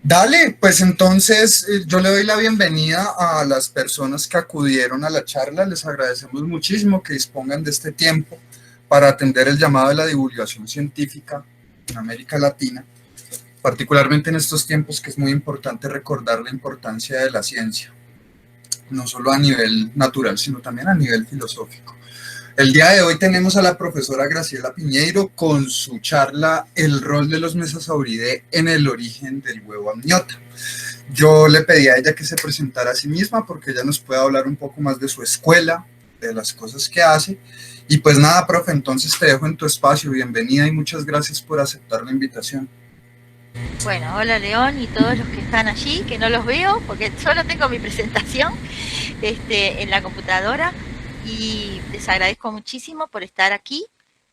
Dale, pues entonces yo le doy la bienvenida a las personas que acudieron a la charla. Les agradecemos muchísimo que dispongan de este tiempo para atender el llamado de la divulgación científica en América Latina, particularmente en estos tiempos que es muy importante recordar la importancia de la ciencia, no solo a nivel natural, sino también a nivel filosófico. El día de hoy tenemos a la profesora Graciela Piñeiro con su charla El rol de los Mesosauridae en el origen del huevo amniota. Yo le pedí a ella que se presentara a sí misma porque ella nos puede hablar un poco más de su escuela, de las cosas que hace. Y pues nada, profe, entonces te dejo en tu espacio. Bienvenida y muchas gracias por aceptar la invitación. Bueno, hola León y todos los que están allí, que no los veo porque solo tengo mi presentación en la computadora y les agradezco muchísimo por estar aquí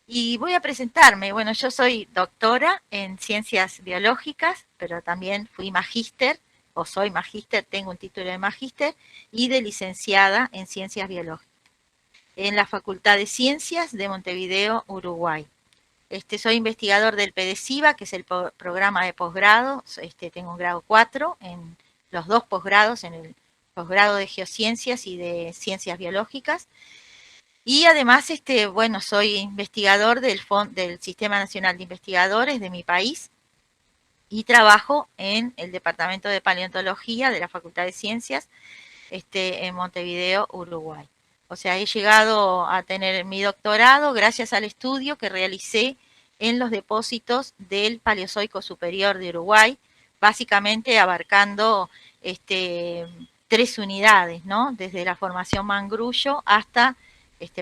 y voy a presentarme. Bueno, yo soy doctora en ciencias biológicas, pero también fui magíster o soy magíster, tengo un título de magíster y de licenciada en ciencias biológicas en la Facultad de Ciencias de Montevideo, Uruguay. Soy investigador del PDCIVA, que es el programa de posgrado. Tengo un grado 4 en los dos posgrados, en el posgrado de Geociencias y de Ciencias Biológicas. Y además, bueno, soy investigador del Sistema Nacional de Investigadores de mi país y trabajo en el Departamento de Paleontología de la Facultad de Ciencias en Montevideo, Uruguay. O sea, he llegado a tener mi doctorado gracias al estudio que realicé en los depósitos del Paleozoico Superior de Uruguay, básicamente abarcando tres unidades, ¿no? Desde la formación Mangrullo hasta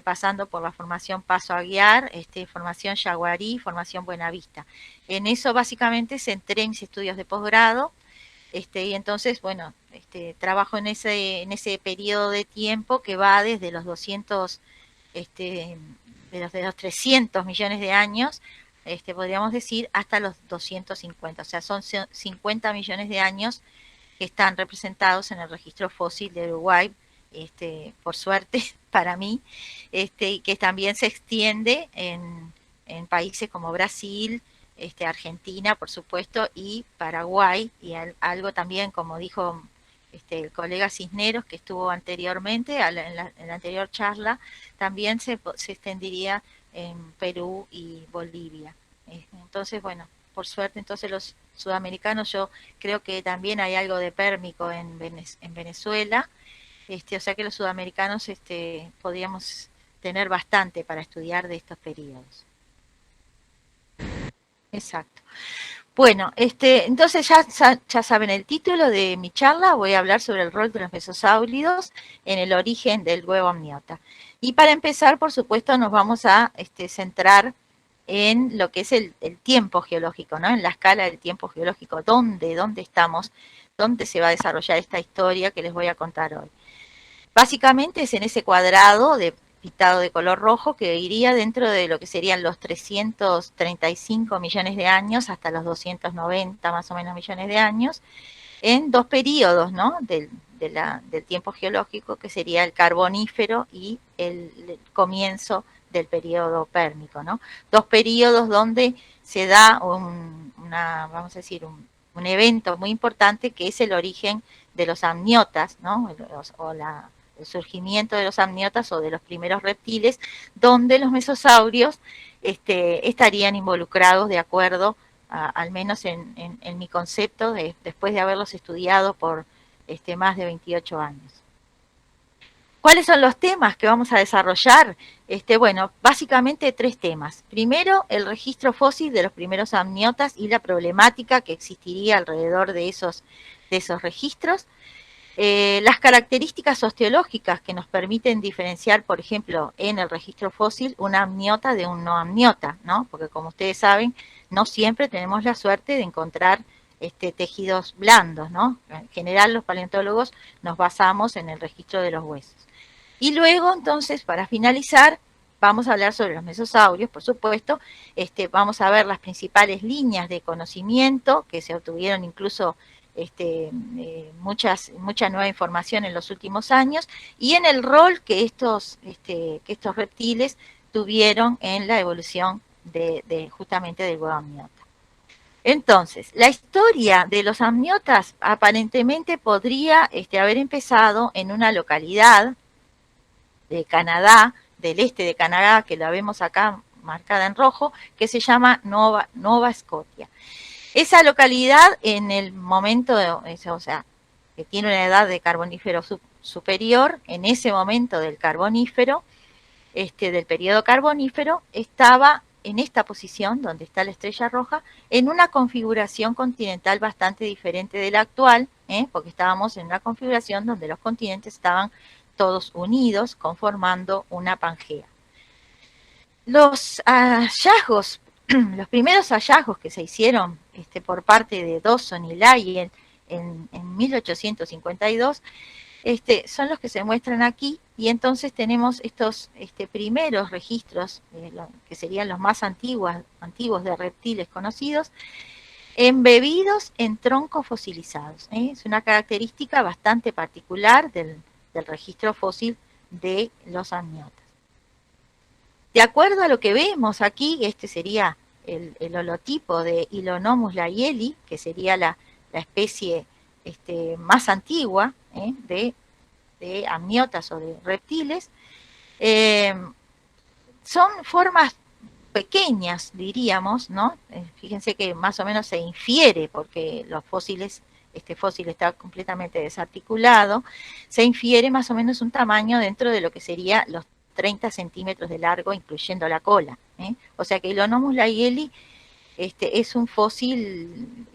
pasando por la formación Paso Aguiar, formación Yaguarí, formación Buenavista. En eso básicamente centré mis estudios de posgrado. Y entonces, bueno, trabajo en ese periodo de tiempo que va desde los 200, de los 300 millones de años, podríamos decir, hasta los 250. O sea, son 50 millones de años que están representados en el registro fósil de Uruguay, por suerte para mí, y que también se extiende en países como Brasil, Argentina, por supuesto, y Paraguay, y algo también, como dijo el colega Cisneros, que estuvo anteriormente, en la anterior charla, también se extendería en Perú y Bolivia. Entonces, bueno, por suerte, entonces los sudamericanos, yo creo que también hay algo de pérmico en Venezuela, o sea que los sudamericanos podríamos tener bastante para estudiar de estos periodos. Exacto. Bueno, entonces ya saben el título de mi charla. Voy a hablar sobre el rol de los mesosáuridos en el origen del huevo amniota. Y para empezar, por supuesto, nos vamos a centrar en lo que es el tiempo geológico, ¿no? En la escala del tiempo geológico, dónde estamos, dónde se va a desarrollar esta historia que les voy a contar hoy. Básicamente es en ese cuadrado de pintado de color rojo que iría dentro de lo que serían los 335 millones de años hasta los 290 más o menos millones de años, en dos periodos, ¿no? Del tiempo geológico, que sería el carbonífero y el comienzo del periodo pérmico, ¿no? Dos periodos donde se da vamos a decir, un evento muy importante que es el origen de los amniotas, ¿no? El surgimiento de los amniotas o de los primeros reptiles, donde los mesosaurios estarían involucrados de acuerdo, al menos en mi concepto, después de haberlos estudiado por más de 28 años. ¿Cuáles son los temas que vamos a desarrollar? Bueno, básicamente tres temas. Primero, el registro fósil de los primeros amniotas y la problemática que existiría alrededor de esos registros. Las características osteológicas que nos permiten diferenciar, por ejemplo, en el registro fósil, un amniota de un no amniota, ¿no? Porque como ustedes saben, no siempre tenemos la suerte de encontrar tejidos blandos, ¿no? En general, los paleontólogos nos basamos en el registro de los huesos. Y luego, entonces, para finalizar, vamos a hablar sobre los mesosaurios, por supuesto. Vamos a ver las principales líneas de conocimiento que se obtuvieron incluso mucha nueva información en los últimos años y en el rol que estos reptiles tuvieron en la evolución justamente del huevo amniota. Entonces, la historia de los amniotas aparentemente podría haber empezado en una localidad de Canadá, del este de Canadá, que la vemos acá marcada en rojo, que se llama Nova Scotia. Esa localidad en el momento, o sea, que tiene una edad de carbonífero superior, en ese momento del carbonífero, del periodo carbonífero, estaba en esta posición, donde está la estrella roja, en una configuración continental bastante diferente de la actual, porque estábamos en una configuración donde los continentes estaban todos unidos, conformando una Pangea. Los hallazgos, los primeros hallazgos que se hicieron por parte de Dawson y Lyell en 1852, son los que se muestran aquí, y entonces tenemos estos primeros registros, que serían los más antiguos de reptiles conocidos, embebidos en troncos fosilizados. Es una característica bastante particular del registro fósil de los amniotas. De acuerdo a lo que vemos aquí, este sería el holotipo de Hylonomus lyelli, que sería la especie más antigua de amniotas o de reptiles. Son formas pequeñas, diríamos, ¿no? Fíjense que más o menos se infiere, porque los fósiles, este fósil está completamente desarticulado, se infiere más o menos un tamaño dentro de lo que sería los 30 centímetros de largo, incluyendo la cola. O sea que Hylonomus lyelli es un fósil,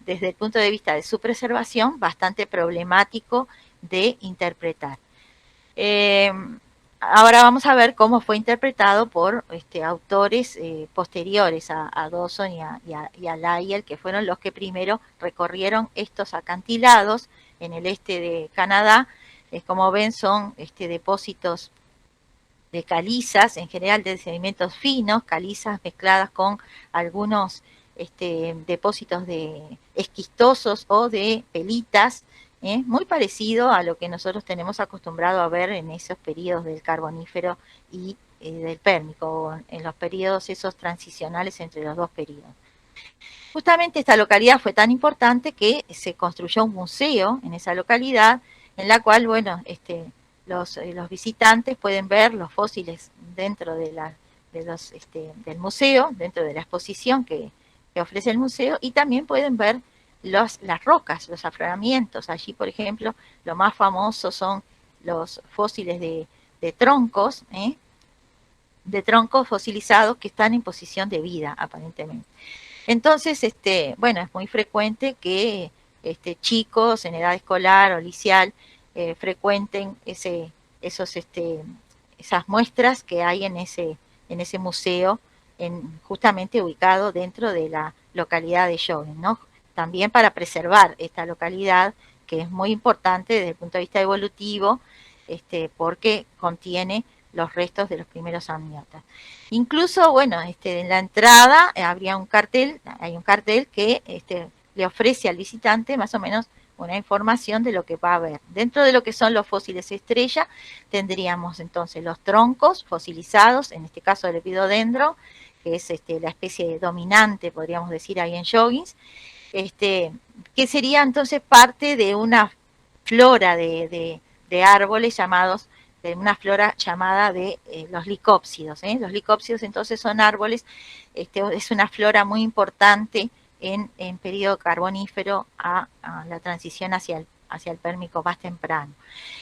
desde el punto de vista de su preservación, bastante problemático de interpretar. Ahora vamos a ver cómo fue interpretado por autores posteriores a Dawson y a Lyell, que fueron los que primero recorrieron estos acantilados en el este de Canadá. Como ven, son depósitos de calizas, en general de sedimentos finos, calizas mezcladas con algunos depósitos de esquistosos o de pelitas, muy parecido a lo que nosotros tenemos acostumbrado a ver en esos periodos del Carbonífero y del Pérmico, en los periodos esos transicionales entre los dos periodos. Justamente esta localidad fue tan importante que se construyó un museo en esa localidad, en la cual, bueno, los visitantes pueden ver los fósiles dentro de del museo, dentro de la exposición que ofrece el museo, y también pueden ver las rocas, los afloramientos. Allí, por ejemplo, lo más famoso son los fósiles de troncos, de troncos fosilizados que están en posición de vida, aparentemente. Entonces, bueno, es muy frecuente que chicos en edad escolar o liceal frecuenten esas muestras que hay en ese museo, justamente ubicado dentro de la localidad de Jogging, ¿no? También para preservar esta localidad, que es muy importante desde el punto de vista evolutivo, porque contiene los restos de los primeros amniotas. Incluso, bueno, en la entrada hay un cartel que le ofrece al visitante más o menos una información de lo que va a ver. Dentro de lo que son los fósiles estrella, tendríamos entonces los troncos fosilizados, en este caso el epidodendro, que es la especie dominante, podríamos decir, ahí en Joggins, que sería entonces parte de una flora de árboles llamados, de una flora llamada de los licópsidos. Los licópsidos entonces son árboles, es una flora muy importante en periodo carbonífero a la transición hacia el Pérmico más temprano.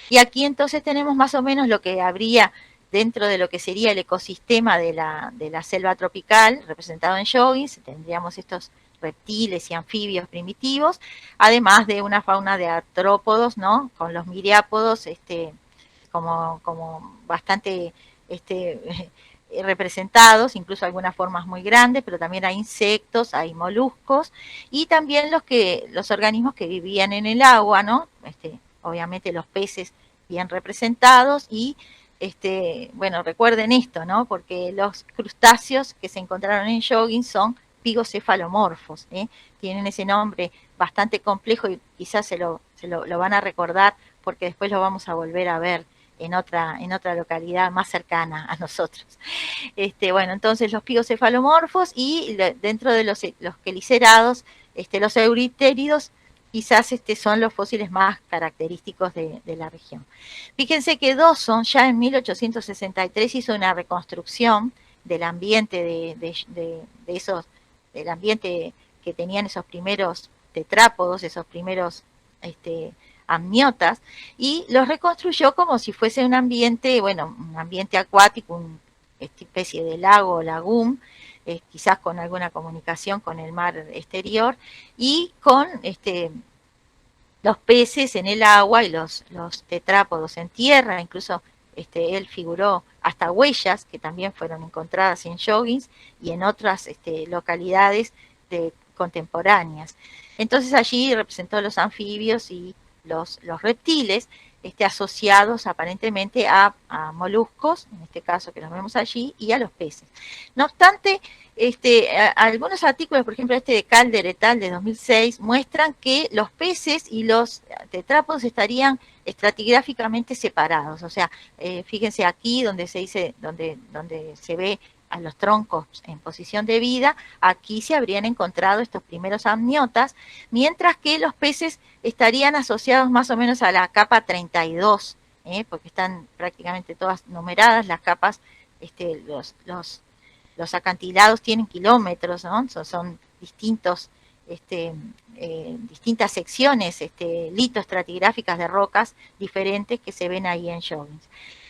Y aquí entonces tenemos más o menos lo que habría dentro de lo que sería el ecosistema de la selva tropical, representado en Joggins. Tendríamos estos reptiles y anfibios primitivos, además de una fauna de artrópodos, ¿no? Con los miriápodos, como bastante representados, incluso algunas formas muy grandes, pero también hay insectos, hay moluscos, y también los organismos que vivían en el agua, ¿no? Obviamente los peces bien representados, y bueno, recuerden esto, ¿no? Porque los crustáceos que se encontraron en Joggins son pigocefalomorfos, tienen ese nombre bastante complejo y quizás se lo van a recordar porque después lo vamos a volver a ver en otra localidad más cercana a nosotros. Bueno, entonces los pigocefalomorfos y dentro de los quelicerados, los euritéridos, quizás son los fósiles más característicos de la región. Fíjense que Dawson ya en 1863 hizo una reconstrucción del ambiente del ambiente que tenían esos primeros tetrápodos, esos primeros amniotas, y los reconstruyó como si fuese un ambiente, bueno, un ambiente acuático, una especie de lago o lagún, quizás con alguna comunicación con el mar exterior, y con los peces en el agua y los tetrápodos en tierra, incluso él figuró hasta huellas que también fueron encontradas en Joggins y en otras localidades contemporáneas. Entonces allí representó los anfibios y los reptiles asociados aparentemente a moluscos, en este caso que los vemos allí, y a los peces. No obstante, algunos artículos, por ejemplo de Calder et al. De 2006, muestran que los peces y los tetrápodos estarían estratigráficamente separados. O sea, fíjense aquí donde se dice, donde se ve a los troncos en posición de vida, aquí se habrían encontrado estos primeros amniotas, mientras que los peces estarían asociados más o menos a la capa 32, porque están prácticamente todas numeradas las capas, los acantilados tienen kilómetros, ¿no? Son distintos, distintas secciones litoestratigráficas de rocas diferentes que se ven ahí en Joggins.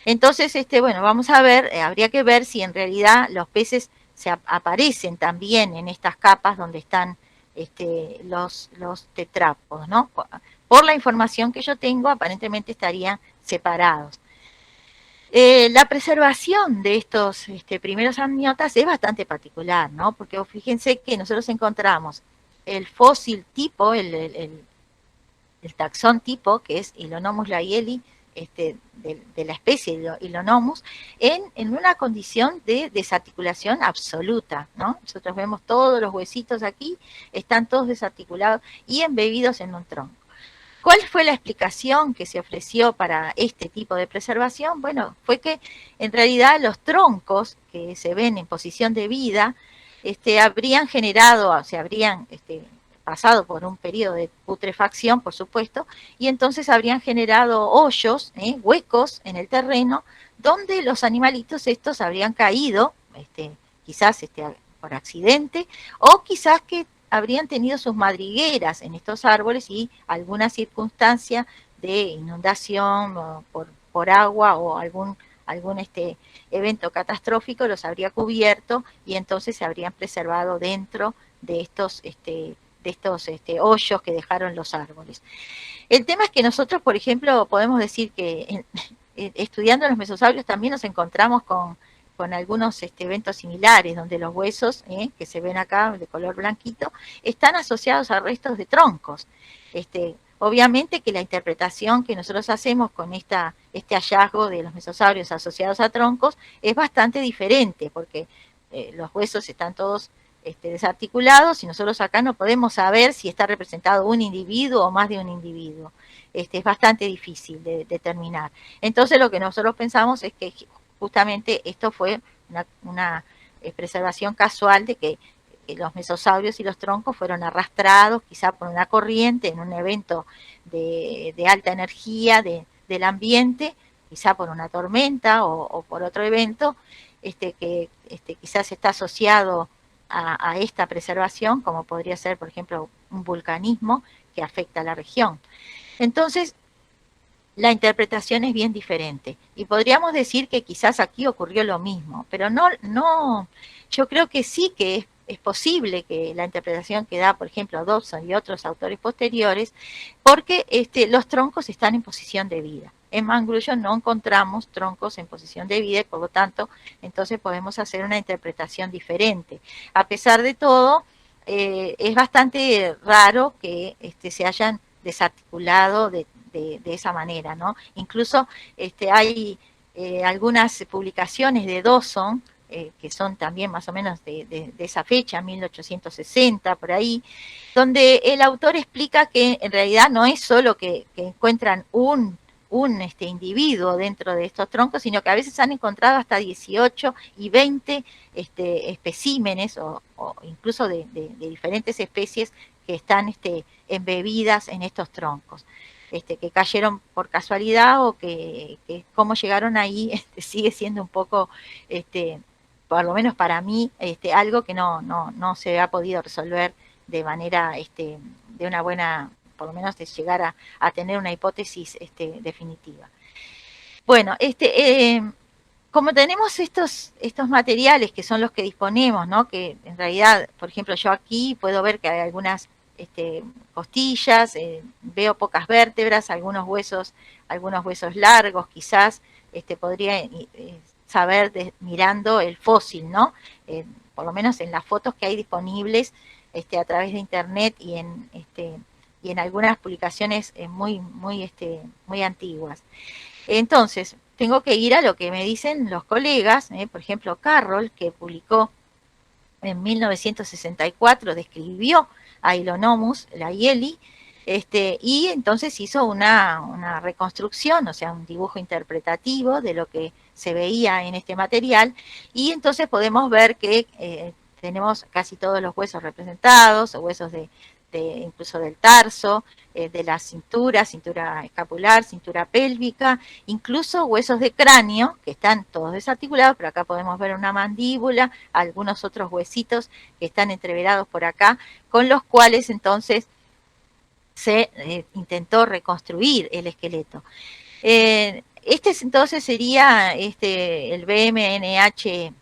Entonces, bueno, vamos a ver, habría que ver si en realidad los peces aparecen también en estas capas donde están los tetrápodos, ¿no? Por la información que yo tengo, aparentemente estarían separados. La preservación de estos primeros amniotas es bastante particular, ¿no? Porque fíjense que nosotros encontramos el fósil tipo, el taxón tipo, que es Ilonomus lyelli, de la especie Ilonomus, en una condición de desarticulación absoluta, ¿no? Nosotros vemos todos los huesitos aquí, están todos desarticulados y embebidos en un tronco. ¿Cuál fue la explicación que se ofreció para este tipo de preservación? Bueno, fue que en realidad los troncos que se ven en posición de vida habrían generado, se habrían pasado por un periodo de putrefacción, por supuesto, y entonces habrían generado hoyos, huecos en el terreno, donde los animalitos estos habrían caído, quizás por accidente, o quizás que habrían tenido sus madrigueras en estos árboles y alguna circunstancia de inundación o por agua o algún evento catastrófico los habría cubierto y entonces se habrían preservado dentro de estos hoyos que dejaron los árboles. El tema es que nosotros, por ejemplo, podemos decir que estudiando los mesosaurios también nos encontramos con algunos eventos similares, donde los huesos, que se ven acá de color blanquito, están asociados a restos de troncos. Obviamente que la interpretación que nosotros hacemos con este hallazgo de los mesosaurios asociados a troncos es bastante diferente, porque los huesos están todos desarticulados y nosotros acá no podemos saber si está representado un individuo o más de un individuo. Es bastante difícil de determinar. Entonces lo que nosotros pensamos es que justamente esto fue una preservación casual de que los mesosaurios y los troncos fueron arrastrados quizá por una corriente en un evento de alta energía del ambiente, quizá por una tormenta o por otro evento que quizás está asociado a esta preservación, como podría ser, por ejemplo, un vulcanismo que afecta a la región. Entonces, la interpretación es bien diferente. Y podríamos decir que quizás aquí ocurrió lo mismo, pero no, yo creo que sí que es posible que la interpretación que da, por ejemplo, Dobson y otros autores posteriores, porque los troncos están en posición de vida. En Mangrullo no encontramos troncos en posición de vida y por lo tanto, entonces podemos hacer una interpretación diferente. A pesar de todo, es bastante raro que se hayan desarticulado de esa manera, ¿no? Incluso hay algunas publicaciones de Dawson, que son también más o menos de esa fecha, 1860, por ahí, donde el autor explica que en realidad no es solo que encuentran un un individuo dentro de estos troncos, sino que a veces han encontrado hasta 18 y 20 especímenes o incluso de diferentes especies que están embebidas en estos troncos. Que cayeron por casualidad o que cómo llegaron ahí sigue siendo un poco, por lo menos para mí, algo que no se ha podido resolver de manera, de una buena, por lo menos de llegar a tener una hipótesis definitiva. Bueno, como tenemos estos materiales que son los que disponemos, ¿no? Que en realidad, por ejemplo, yo aquí puedo ver que hay algunas costillas, veo pocas vértebras, algunos huesos largos, quizás podría saber mirando el fósil, ¿no? Por lo menos en las fotos que hay disponibles a través de internet y en algunas publicaciones muy antiguas. Entonces, tengo que ir a lo que me dicen los colegas, por ejemplo, Carroll, que publicó en 1964, describió a Ilonomus, la Yeli, y entonces hizo una reconstrucción, o sea, un dibujo interpretativo de lo que se veía en este material, y entonces podemos ver que tenemos casi todos los huesos representados, o huesos incluso del tarso, de la cintura escapular, cintura pélvica, incluso huesos de cráneo, que están todos desarticulados, pero acá podemos ver una mandíbula, algunos otros huesitos que están entreverados por acá, con los cuales entonces se intentó reconstruir el esqueleto. Entonces sería el BMNH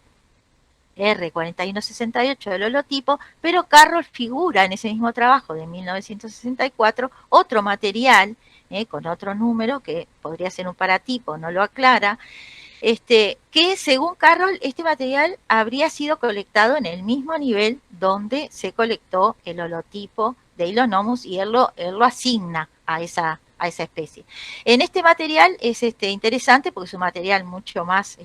R4168 del holotipo, pero Carroll figura en ese mismo trabajo de 1964 otro material con otro número que podría ser un paratipo, no lo aclara, que según Carroll este material habría sido colectado en el mismo nivel donde se colectó el holotipo de Ilonomus y él lo asigna a esa especie. En este material es interesante porque es un material mucho más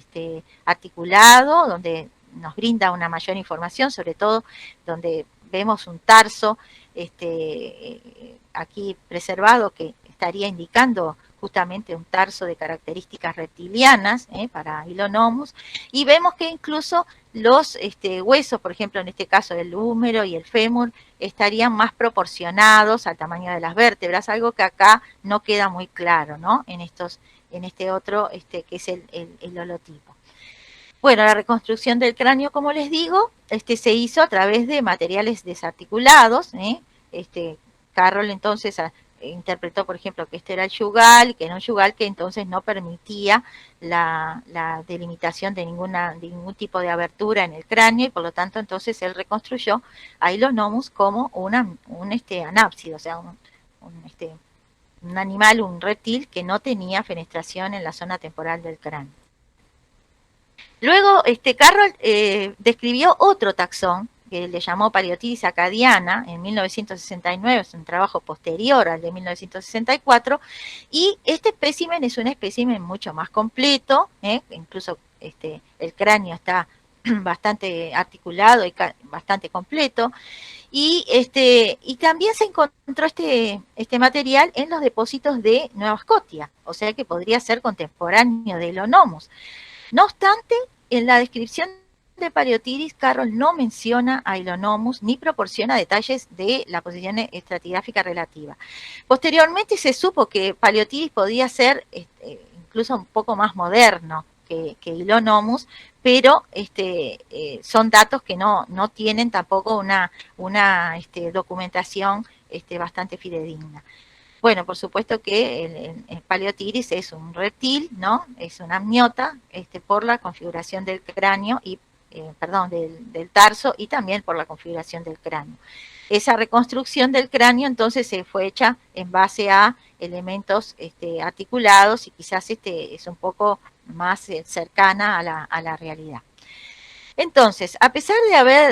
articulado, donde nos brinda una mayor información, sobre todo donde vemos un tarso aquí preservado que estaría indicando justamente un tarso de características reptilianas para Ilonomus, y vemos que incluso los huesos, por ejemplo en este caso el húmero y el fémur, estarían más proporcionados al tamaño de las vértebras, algo que acá no queda muy claro, ¿no? En este otro que es el holotipo. Bueno, la reconstrucción del cráneo, como les digo, se hizo a través de materiales desarticulados. Carroll entonces interpretó, por ejemplo, que este era el yugal, que era un yugal que entonces no permitía la delimitación de ningún tipo de abertura en el cráneo, y por lo tanto entonces él reconstruyó a Ilonomus como un anápsido, o sea, un animal, un reptil que no tenía fenestración en la zona temporal del cráneo. Luego, Carroll describió otro taxón, que le llamó Paleotidis acadiana, en 1969, es un trabajo posterior al de 1964, y este espécimen es un espécimen mucho más completo, incluso el cráneo está bastante articulado y bastante completo, y también se encontró este material en los depósitos de Nueva Escocia, o sea que podría ser contemporáneo de Ilonomus. No obstante, en la descripción de Paleotidis, Carroll no menciona a Ilonomus ni proporciona detalles de la posición estratigráfica relativa. Posteriormente se supo que Paleotidis podía ser incluso un poco más moderno que Ilonomus, pero son datos que no tienen tampoco una documentación bastante fidedigna. Bueno, por supuesto que el Paleotidis es un reptil, ¿no? Es una amniota por la configuración del cráneo y, del tarso, y también por la configuración del cráneo. Esa reconstrucción del cráneo entonces se fue hecha en base a elementos articulados y quizás es un poco más cercana a la realidad. Entonces, a pesar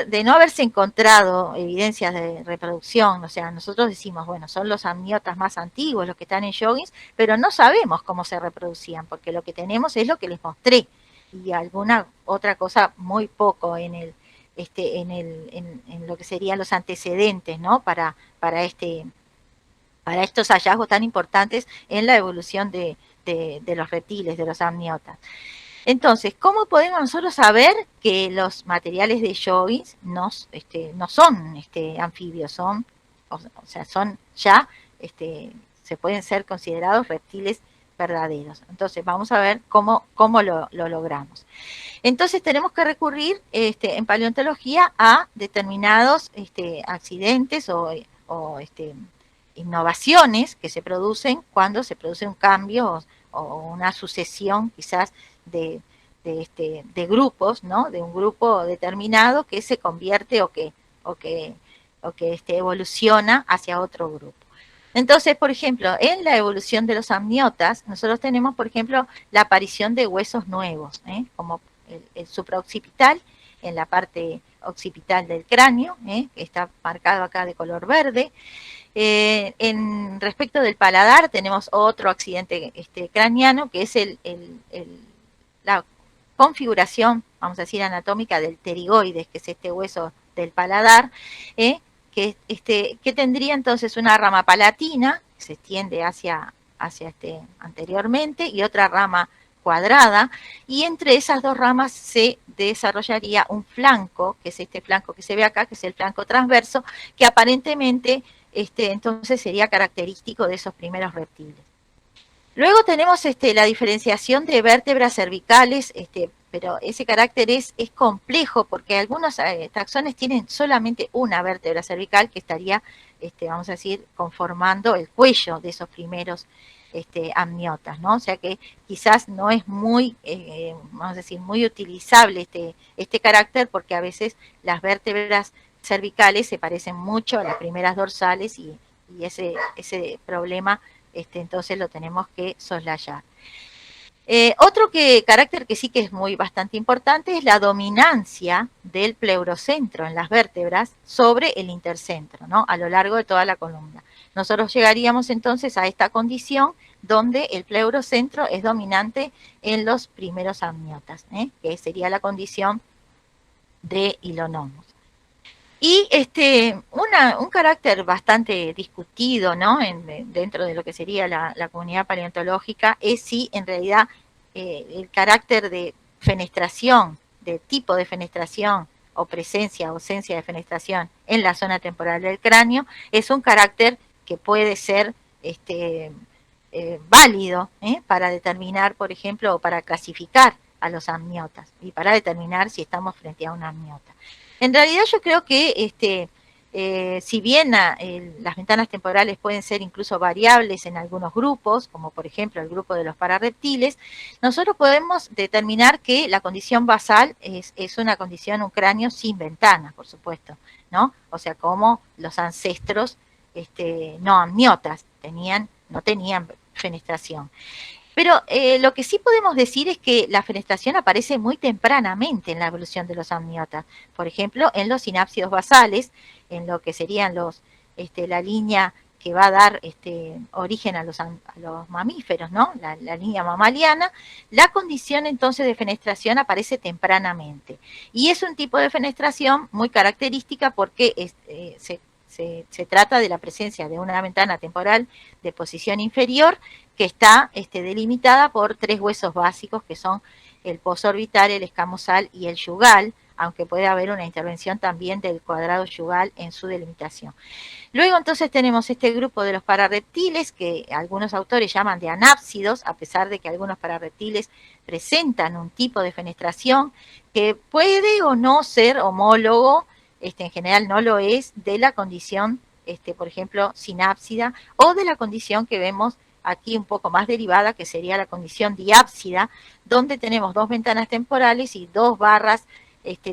de no haberse encontrado evidencias de reproducción, o sea, nosotros decimos, bueno, son los amniotas más antiguos los que están en Joggins, pero no sabemos cómo se reproducían, porque lo que tenemos es lo que les mostré, y alguna otra cosa muy poco en lo que serían los antecedentes, ¿no? Para estos hallazgos tan importantes en la evolución de de los reptiles, de los amniotas. Entonces, ¿cómo podemos nosotros saber que los materiales de Joyce no son anfibios, o sea, son ya, se pueden ser considerados reptiles verdaderos? Entonces, vamos a ver cómo lo logramos. Entonces, tenemos que recurrir en paleontología a determinados accidentes o innovaciones que se producen cuando se produce un cambio o una sucesión quizás de grupos, ¿no? De un grupo determinado que se convierte o que evoluciona hacia otro grupo. Entonces, por ejemplo, en la evolución de los amniotas, nosotros tenemos, por ejemplo, la aparición de huesos nuevos, como el supraoccipital, en la parte occipital del cráneo, que está marcado acá de color verde. En respecto del paladar, tenemos otro accidente craneano, que es la configuración, vamos a decir, anatómica del pterigoides, que es este hueso del paladar, que tendría entonces una rama palatina, que se extiende hacia anteriormente, y otra rama cuadrada, y entre esas dos ramas se desarrollaría un flanco, que es este flanco que se ve acá, que es el flanco transverso, que aparentemente entonces sería característico de esos primeros reptiles. Luego tenemos la diferenciación de vértebras cervicales, pero ese carácter es complejo porque algunos taxones tienen solamente una vértebra cervical que estaría, vamos a decir, conformando el cuello de esos primeros amniotas, ¿no? O sea que quizás no es muy, vamos a decir, muy utilizable este carácter porque a veces las vértebras cervicales se parecen mucho a las primeras dorsales y ese problema entonces lo tenemos que soslayar. Otro carácter que sí que es bastante importante es la dominancia del pleurocentro en las vértebras sobre el intercentro, ¿no? A lo largo de toda la columna. Nosotros llegaríamos entonces a esta condición donde el pleurocentro es dominante en los primeros amniotas, que sería la condición de Hylonomus. Y un carácter bastante discutido, ¿no? Dentro de lo que sería la comunidad paleontológica es si en realidad el carácter de fenestración, de tipo de fenestración o presencia o ausencia de fenestración en la zona temporal del cráneo es un carácter que puede ser válido para determinar, por ejemplo, o para clasificar a los amniotas y para determinar si estamos frente a un amniota. En realidad yo creo que si bien las ventanas temporales pueden ser incluso variables en algunos grupos, como por ejemplo el grupo de los pararreptiles, nosotros podemos determinar que la condición basal es una condición, un cráneo sin ventanas, por supuesto, ¿no? O sea, como los ancestros no amniotas no tenían fenestración. Pero lo que sí podemos decir es que la fenestración aparece muy tempranamente en la evolución de los amniotas. Por ejemplo, en los sinápsidos basales, en lo que serían la línea que va a dar origen a los mamíferos, ¿no? La línea mamaliana, la condición entonces de fenestración aparece tempranamente. Y es un tipo de fenestración muy característica porque se trata de la presencia de una ventana temporal de posición inferior que está delimitada por tres huesos básicos que son el posorbital, el escamosal y el yugal, aunque puede haber una intervención también del cuadrado yugal en su delimitación. Luego entonces tenemos este grupo de los pararreptiles que algunos autores llaman de anápsidos, a pesar de que algunos pararreptiles presentan un tipo de fenestración que puede o no ser homólogo, en general no lo es, de la condición, por ejemplo, sinápsida o de la condición que vemos aquí un poco más derivada, que sería la condición diápsida, donde tenemos dos ventanas temporales y dos barras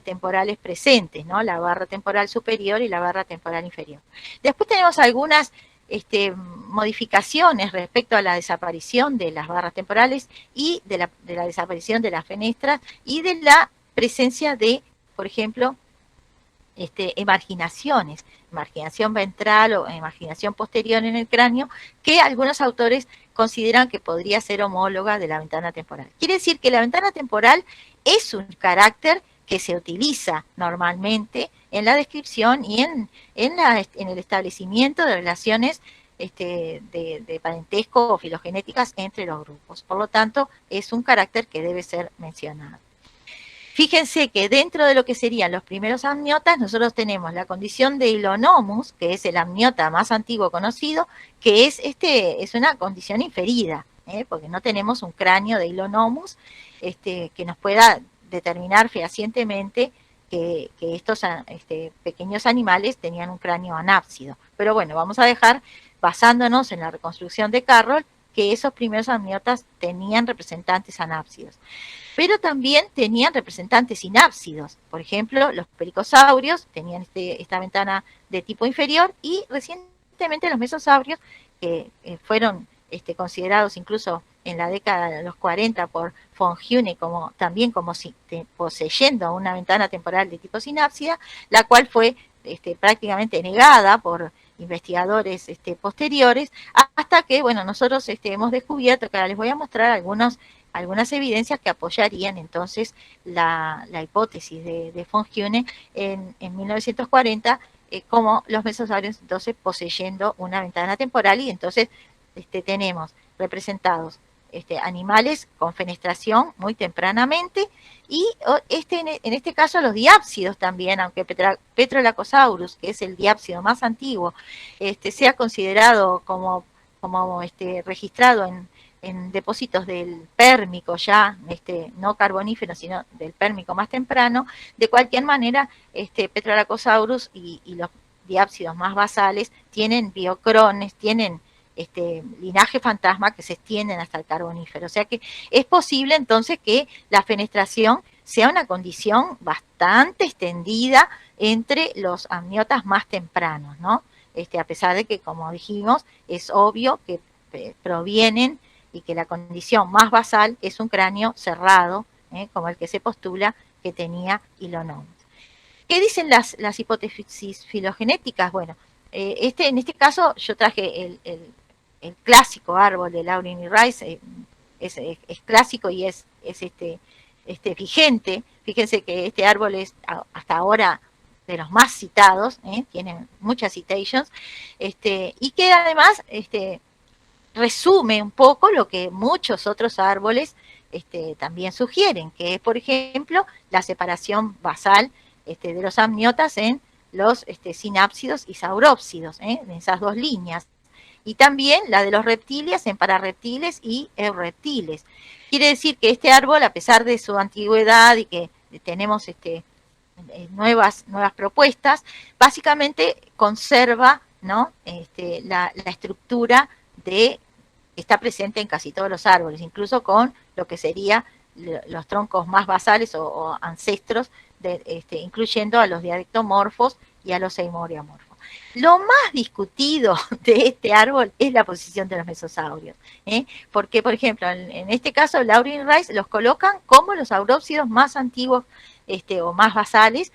temporales presentes, ¿no? La barra temporal superior y la barra temporal inferior. Después tenemos algunas modificaciones respecto a la desaparición de las barras temporales y de la desaparición de las fenestras y de la presencia de, por ejemplo, emarginaciones, marginación ventral o marginación posterior en el cráneo, que algunos autores consideran que podría ser homóloga de la ventana temporal. Quiere decir que la ventana temporal es un carácter que se utiliza normalmente en la descripción y en el establecimiento de relaciones de parentesco o filogenéticas entre los grupos. Por lo tanto, es un carácter que debe ser mencionado. Fíjense que dentro de lo que serían los primeros amniotas, nosotros tenemos la condición de Hylonomus, que es el amniota más antiguo conocido, que es una condición inferida, porque no tenemos un cráneo de Hylonomus que nos pueda determinar fehacientemente que estos pequeños animales tenían un cráneo anápsido. Pero bueno, vamos a dejar, basándonos en la reconstrucción de Carroll, que esos primeros amniotas tenían representantes anápsidos. Pero también tenían representantes sinápsidos. Por ejemplo, los pericosaurios tenían esta ventana de tipo inferior y recientemente los mesosaurios, que fueron considerados incluso en la década de los 40 por von Huene también como poseyendo una ventana temporal de tipo sinápsida, la cual fue prácticamente negada por investigadores posteriores, hasta que, bueno, nosotros hemos descubierto, que ahora les voy a mostrar algunas evidencias que apoyarían entonces la hipótesis de von Huene en 1940, como los mesosaurios entonces poseyendo una ventana temporal, y entonces tenemos representados animales con fenestración muy tempranamente, y en este caso los diápsidos también, aunque Petrolacosaurus, que es el diápsido más antiguo, sea considerado como registrado en depósitos del Pérmico ya, no carbonífero, sino del Pérmico más temprano. De cualquier manera, Petrolacosaurus y los diápsidos más basales tienen biocrones, tienen linaje fantasma que se extienden hasta el carbonífero. O sea que es posible entonces que la fenestración sea una condición bastante extendida entre los amniotas más tempranos, ¿no? A pesar de que, como dijimos, es obvio que provienen y que la condición más basal es un cráneo cerrado, como el que se postula que tenía Hylonomus. ¿Qué dicen las hipótesis filogenéticas? Bueno, en este caso yo traje el clásico árbol de Laurin y Rice, es clásico y es vigente. Fíjense que este árbol es hasta ahora de los más citados, tiene muchas citations, y que además resume un poco lo que muchos otros árboles también sugieren, que es, por ejemplo, la separación basal de los amniotas en los sinápsidos y saurópsidos, en esas dos líneas. Y también la de los reptiles en pararreptiles y eureptiles. Quiere decir que este árbol, a pesar de su antigüedad y que tenemos nuevas propuestas, básicamente conserva, ¿no? la estructura que está presente en casi todos los árboles, incluso con lo que sería los troncos más basales o ancestros, incluyendo a los dialectomorfos y a los eimoriamorfos. Lo más discutido de este árbol es la posición de los mesosaurios, porque, por ejemplo, en este caso, Laurin y Rice los colocan como los saurópsidos más antiguos o más basales,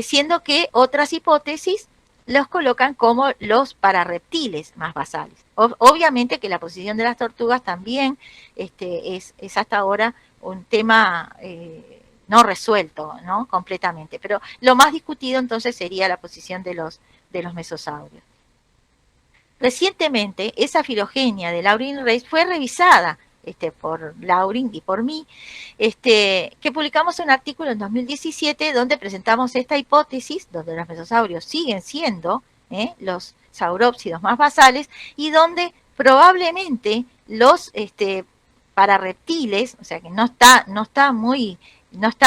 siendo que otras hipótesis los colocan como los pararreptiles más basales. Obviamente que la posición de las tortugas también es hasta ahora un tema no resuelto, ¿no? Completamente, pero lo más discutido entonces sería la posición de los mesosaurios. Recientemente, esa filogenia de Laurin y Rice fue revisada por Laurin y por mí, que publicamos un artículo en 2017 donde presentamos esta hipótesis, donde los mesosaurios siguen siendo los saurópsidos más basales, y donde probablemente los pararreptiles, o sea que no está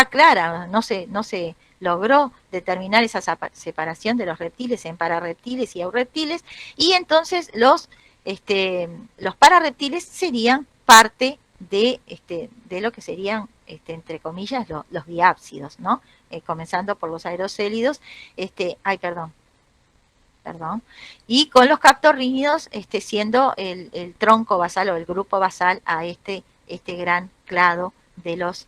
clara, no se logró determinar esa separación de los reptiles en pararreptiles y eureptiles, y entonces los pararreptiles serían parte de lo que serían, entre comillas, los diápsidos, ¿no? Comenzando por los aerocélidos, y con los captorrínidos siendo el tronco basal o el grupo basal a este gran clado de los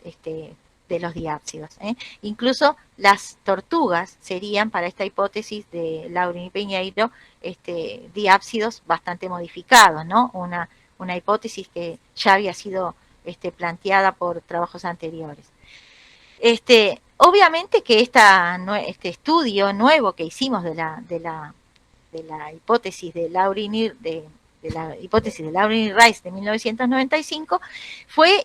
diápsidos. Incluso las tortugas serían, para esta hipótesis de Laurin y Peñeiro, diápsidos bastante modificados, ¿no? Una hipótesis que ya había sido planteada por trabajos anteriores. Obviamente que este estudio nuevo que hicimos de la de la hipótesis de Laurin y Rice de 1995 fue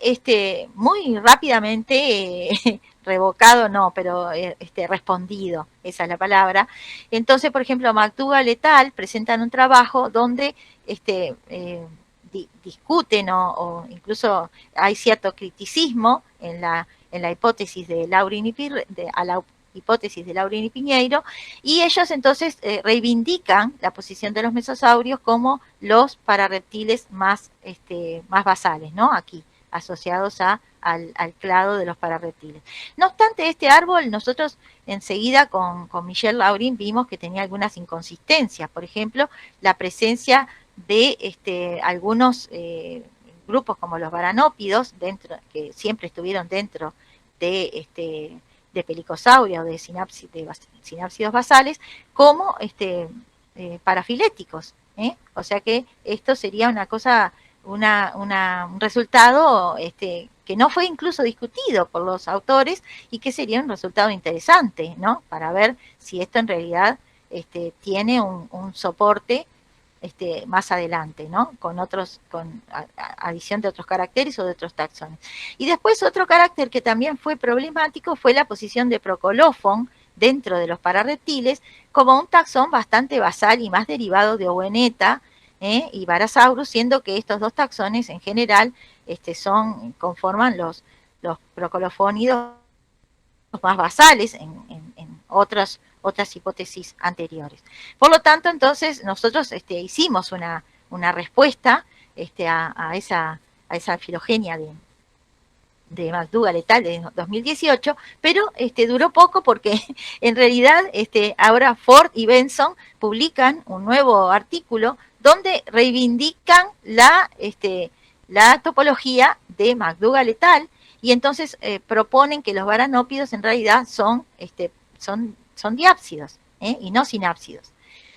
muy rápidamente revocado, no, pero respondido, esa es la palabra. Entonces, por ejemplo, McDougall et al. Presentan un trabajo donde discuten o incluso hay cierto criticismo en la hipótesis de Laurin a la hipótesis de Laurin y Piñeiro, y ellos entonces reivindican la posición de los mesosaurios como los pararreptiles más basales, ¿no? Aquí, asociados al clado de los pararreptiles. No obstante, este árbol, nosotros enseguida con Michel Laurin vimos que tenía algunas inconsistencias. Por ejemplo, la presencia de algunos grupos como los baranópidos, que siempre estuvieron dentro de pelicosauria o de sinápsidos basales, como parafiléticos. O sea que esto sería una cosa, un resultado que no fue incluso discutido por los autores y que sería un resultado interesante, ¿no? Para ver si esto en realidad tiene un soporte más adelante, ¿no? Con adición de otros caracteres o de otros taxones. Y después otro carácter que también fue problemático fue la posición de Procolophon dentro de los pararreptiles como un taxón bastante basal y más derivado de Oweneta y Barasaurus, siendo que estos dos taxones en general conforman los procolofónidos más basales en otras hipótesis anteriores. Por lo tanto, entonces, nosotros hicimos una respuesta a esa filogenia de McDougall et al. De 2018, pero duró poco porque en realidad ahora Ford y Benson publican un nuevo artículo donde reivindican la topología de McDougall et al. Y entonces proponen que los baranópidos en realidad son diápsidos y no sinápsidos.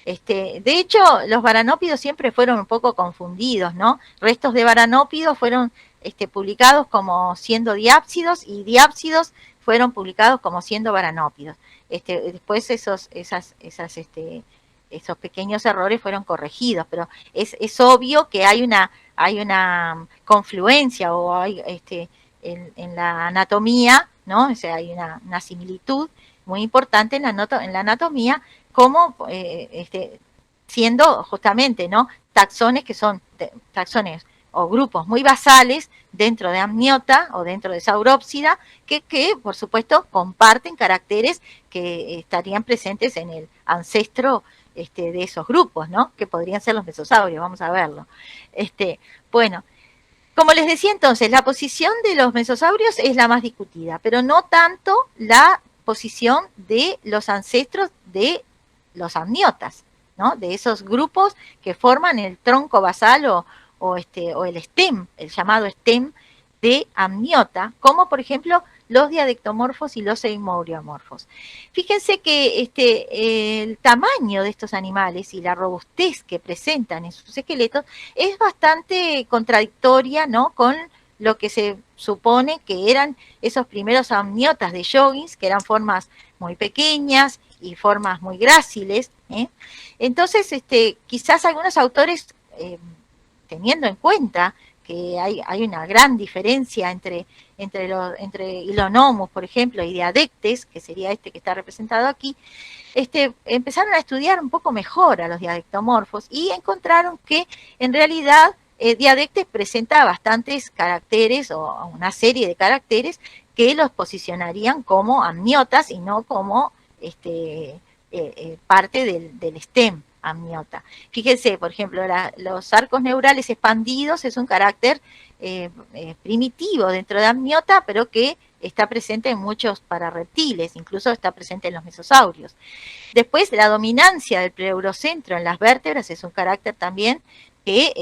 De hecho, los baranópidos siempre fueron un poco confundidos, ¿no? Restos de baranópidos fueron publicados como siendo diápsidos y diápsidos fueron publicados como siendo baranópidos. Después esos pequeños errores fueron corregidos, pero es obvio que hay una confluencia o hay en la anatomía, ¿no? O sea, hay una similitud muy importante en la anatomía, como siendo justamente, ¿no? Taxones que son taxones o grupos muy basales dentro de Amniota o dentro de Saurópsida, que por supuesto comparten caracteres que estarían presentes en el ancestro de esos grupos, ¿no? Que podrían ser los mesosaurios, vamos a verlo. Bueno, como les decía entonces, la posición de los mesosaurios es la más discutida, pero no tanto la posición de los ancestros de los amniotas, ¿no? De esos grupos que forman el tronco basal o el stem, el llamado stem de amniota, como por ejemplo los diadectomorfos y los eimouriomorfos. Fíjense que el tamaño de estos animales y la robustez que presentan en sus esqueletos es bastante contradictoria, ¿no? Con lo que se supone que eran esos primeros amniotas de Joggins, que eran formas muy pequeñas y formas muy gráciles. Entonces, quizás algunos autores, teniendo en cuenta que hay una gran diferencia entre Ilonomus, por ejemplo, y Diadectes, que sería que está representado aquí, empezaron a estudiar un poco mejor a los diadectomorfos y encontraron que en realidad Diadectes presenta bastantes caracteres o una serie de caracteres que los posicionarían como amniotas y no como parte del stem amniota. Fíjense, por ejemplo, los arcos neurales expandidos es un carácter primitivo dentro de amniota, pero que está presente en muchos pararreptiles, incluso está presente en los mesosaurios. Después, la dominancia del pleurocentro en las vértebras es un carácter también que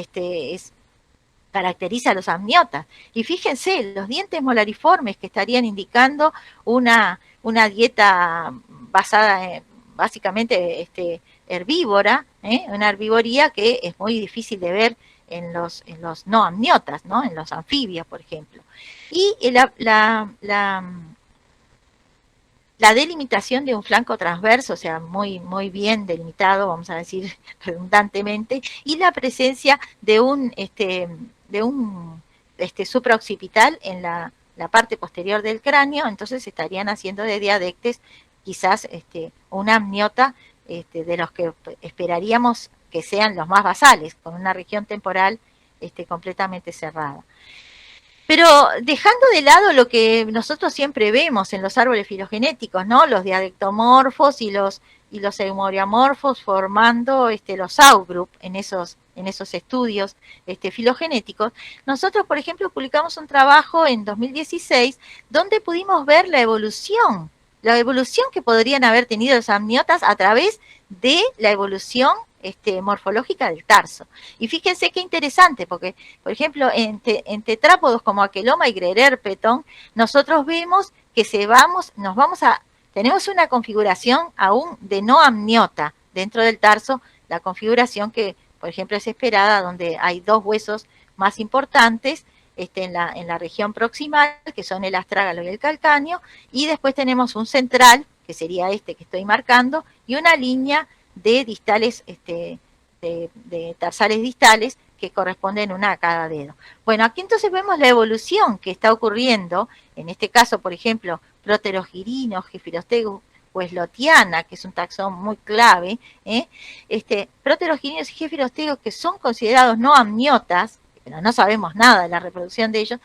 caracteriza a los amniotas. Y fíjense, los dientes molariformes que estarían indicando una dieta basada básicamente herbívora, una herbivoría que es muy difícil de ver en los no amniotas, ¿no? En los anfibios, por ejemplo. Y la delimitación de un flanco transverso, o sea, muy bien delimitado, vamos a decir redundantemente, y la presencia de un supraoccipital en la parte posterior del cráneo, entonces estarían haciendo de diadectes quizás una amniota de los que esperaríamos que sean los más basales, con una región temporal completamente cerrada. Pero dejando de lado lo que nosotros siempre vemos en los árboles filogenéticos, ¿no? Los diadectomorfos y los eumoriamorfos formando los outgroup en esos estudios filogenéticos. Nosotros, por ejemplo, publicamos un trabajo en 2016 donde pudimos ver la evolución que podrían haber tenido los amniotas a través de la evolución morfológica del tarso. Y fíjense qué interesante, porque, por ejemplo, en tetrápodos como Aqueloma y Grererpeton, nosotros vemos que tenemos una configuración aún de no amniota dentro del tarso, la configuración que, por ejemplo, es esperada, donde hay dos huesos más importantes, en la región proximal, que son el astrágalo y el calcáneo, y después tenemos un central, que sería este que estoy marcando, y una línea de distales, de tarsales distales, que corresponden una a cada dedo. Bueno, aquí entonces vemos la evolución que está ocurriendo, en este caso, por ejemplo, Proterogirino, Gefirostegus weslotiana, que es un taxón muy clave, Proterogirinos y Gefirostegus, que son considerados no amniotas, pero no sabemos nada de la reproducción de ellos,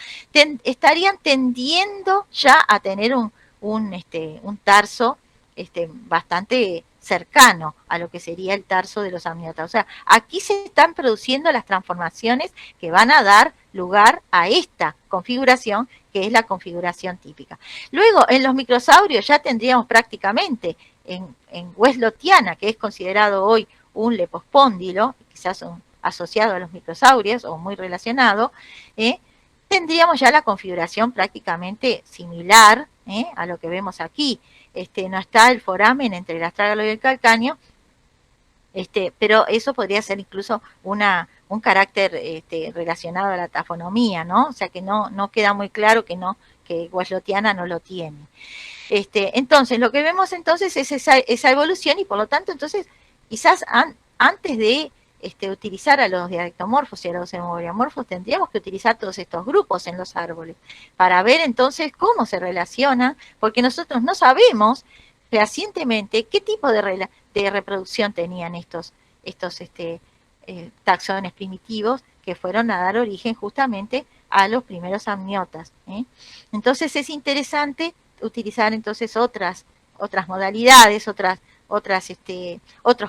estarían tendiendo ya a tener un tarso bastante cercano a lo que sería el tarso de los amniotas. O sea, aquí se están produciendo las transformaciones que van a dar lugar a esta configuración, que es la configuración típica. Luego, en los microsaurios ya tendríamos prácticamente, en weslotiana, que es considerado hoy un lepospóndilo, quizás asociado a los microsaurios o muy relacionado, tendríamos ya la configuración prácticamente similar a lo que vemos aquí. No está el foramen entre el astrágalo y el calcáneo, pero eso podría ser incluso un carácter relacionado a la tafonomía, ¿no? O sea que no queda muy claro que weslotiana no lo tiene. Entonces, lo que vemos entonces es esa evolución, y por lo tanto, entonces, quizás antes de utilizar a los diadectomorfos y a los eumoriamorfos, tendríamos que utilizar todos estos grupos en los árboles para ver entonces cómo se relacionan, porque nosotros no sabemos fehacientemente qué tipo de reproducción tenían estos taxones primitivos que fueron a dar origen justamente a los primeros amniotas. Entonces es interesante utilizar entonces otras modalidades, otros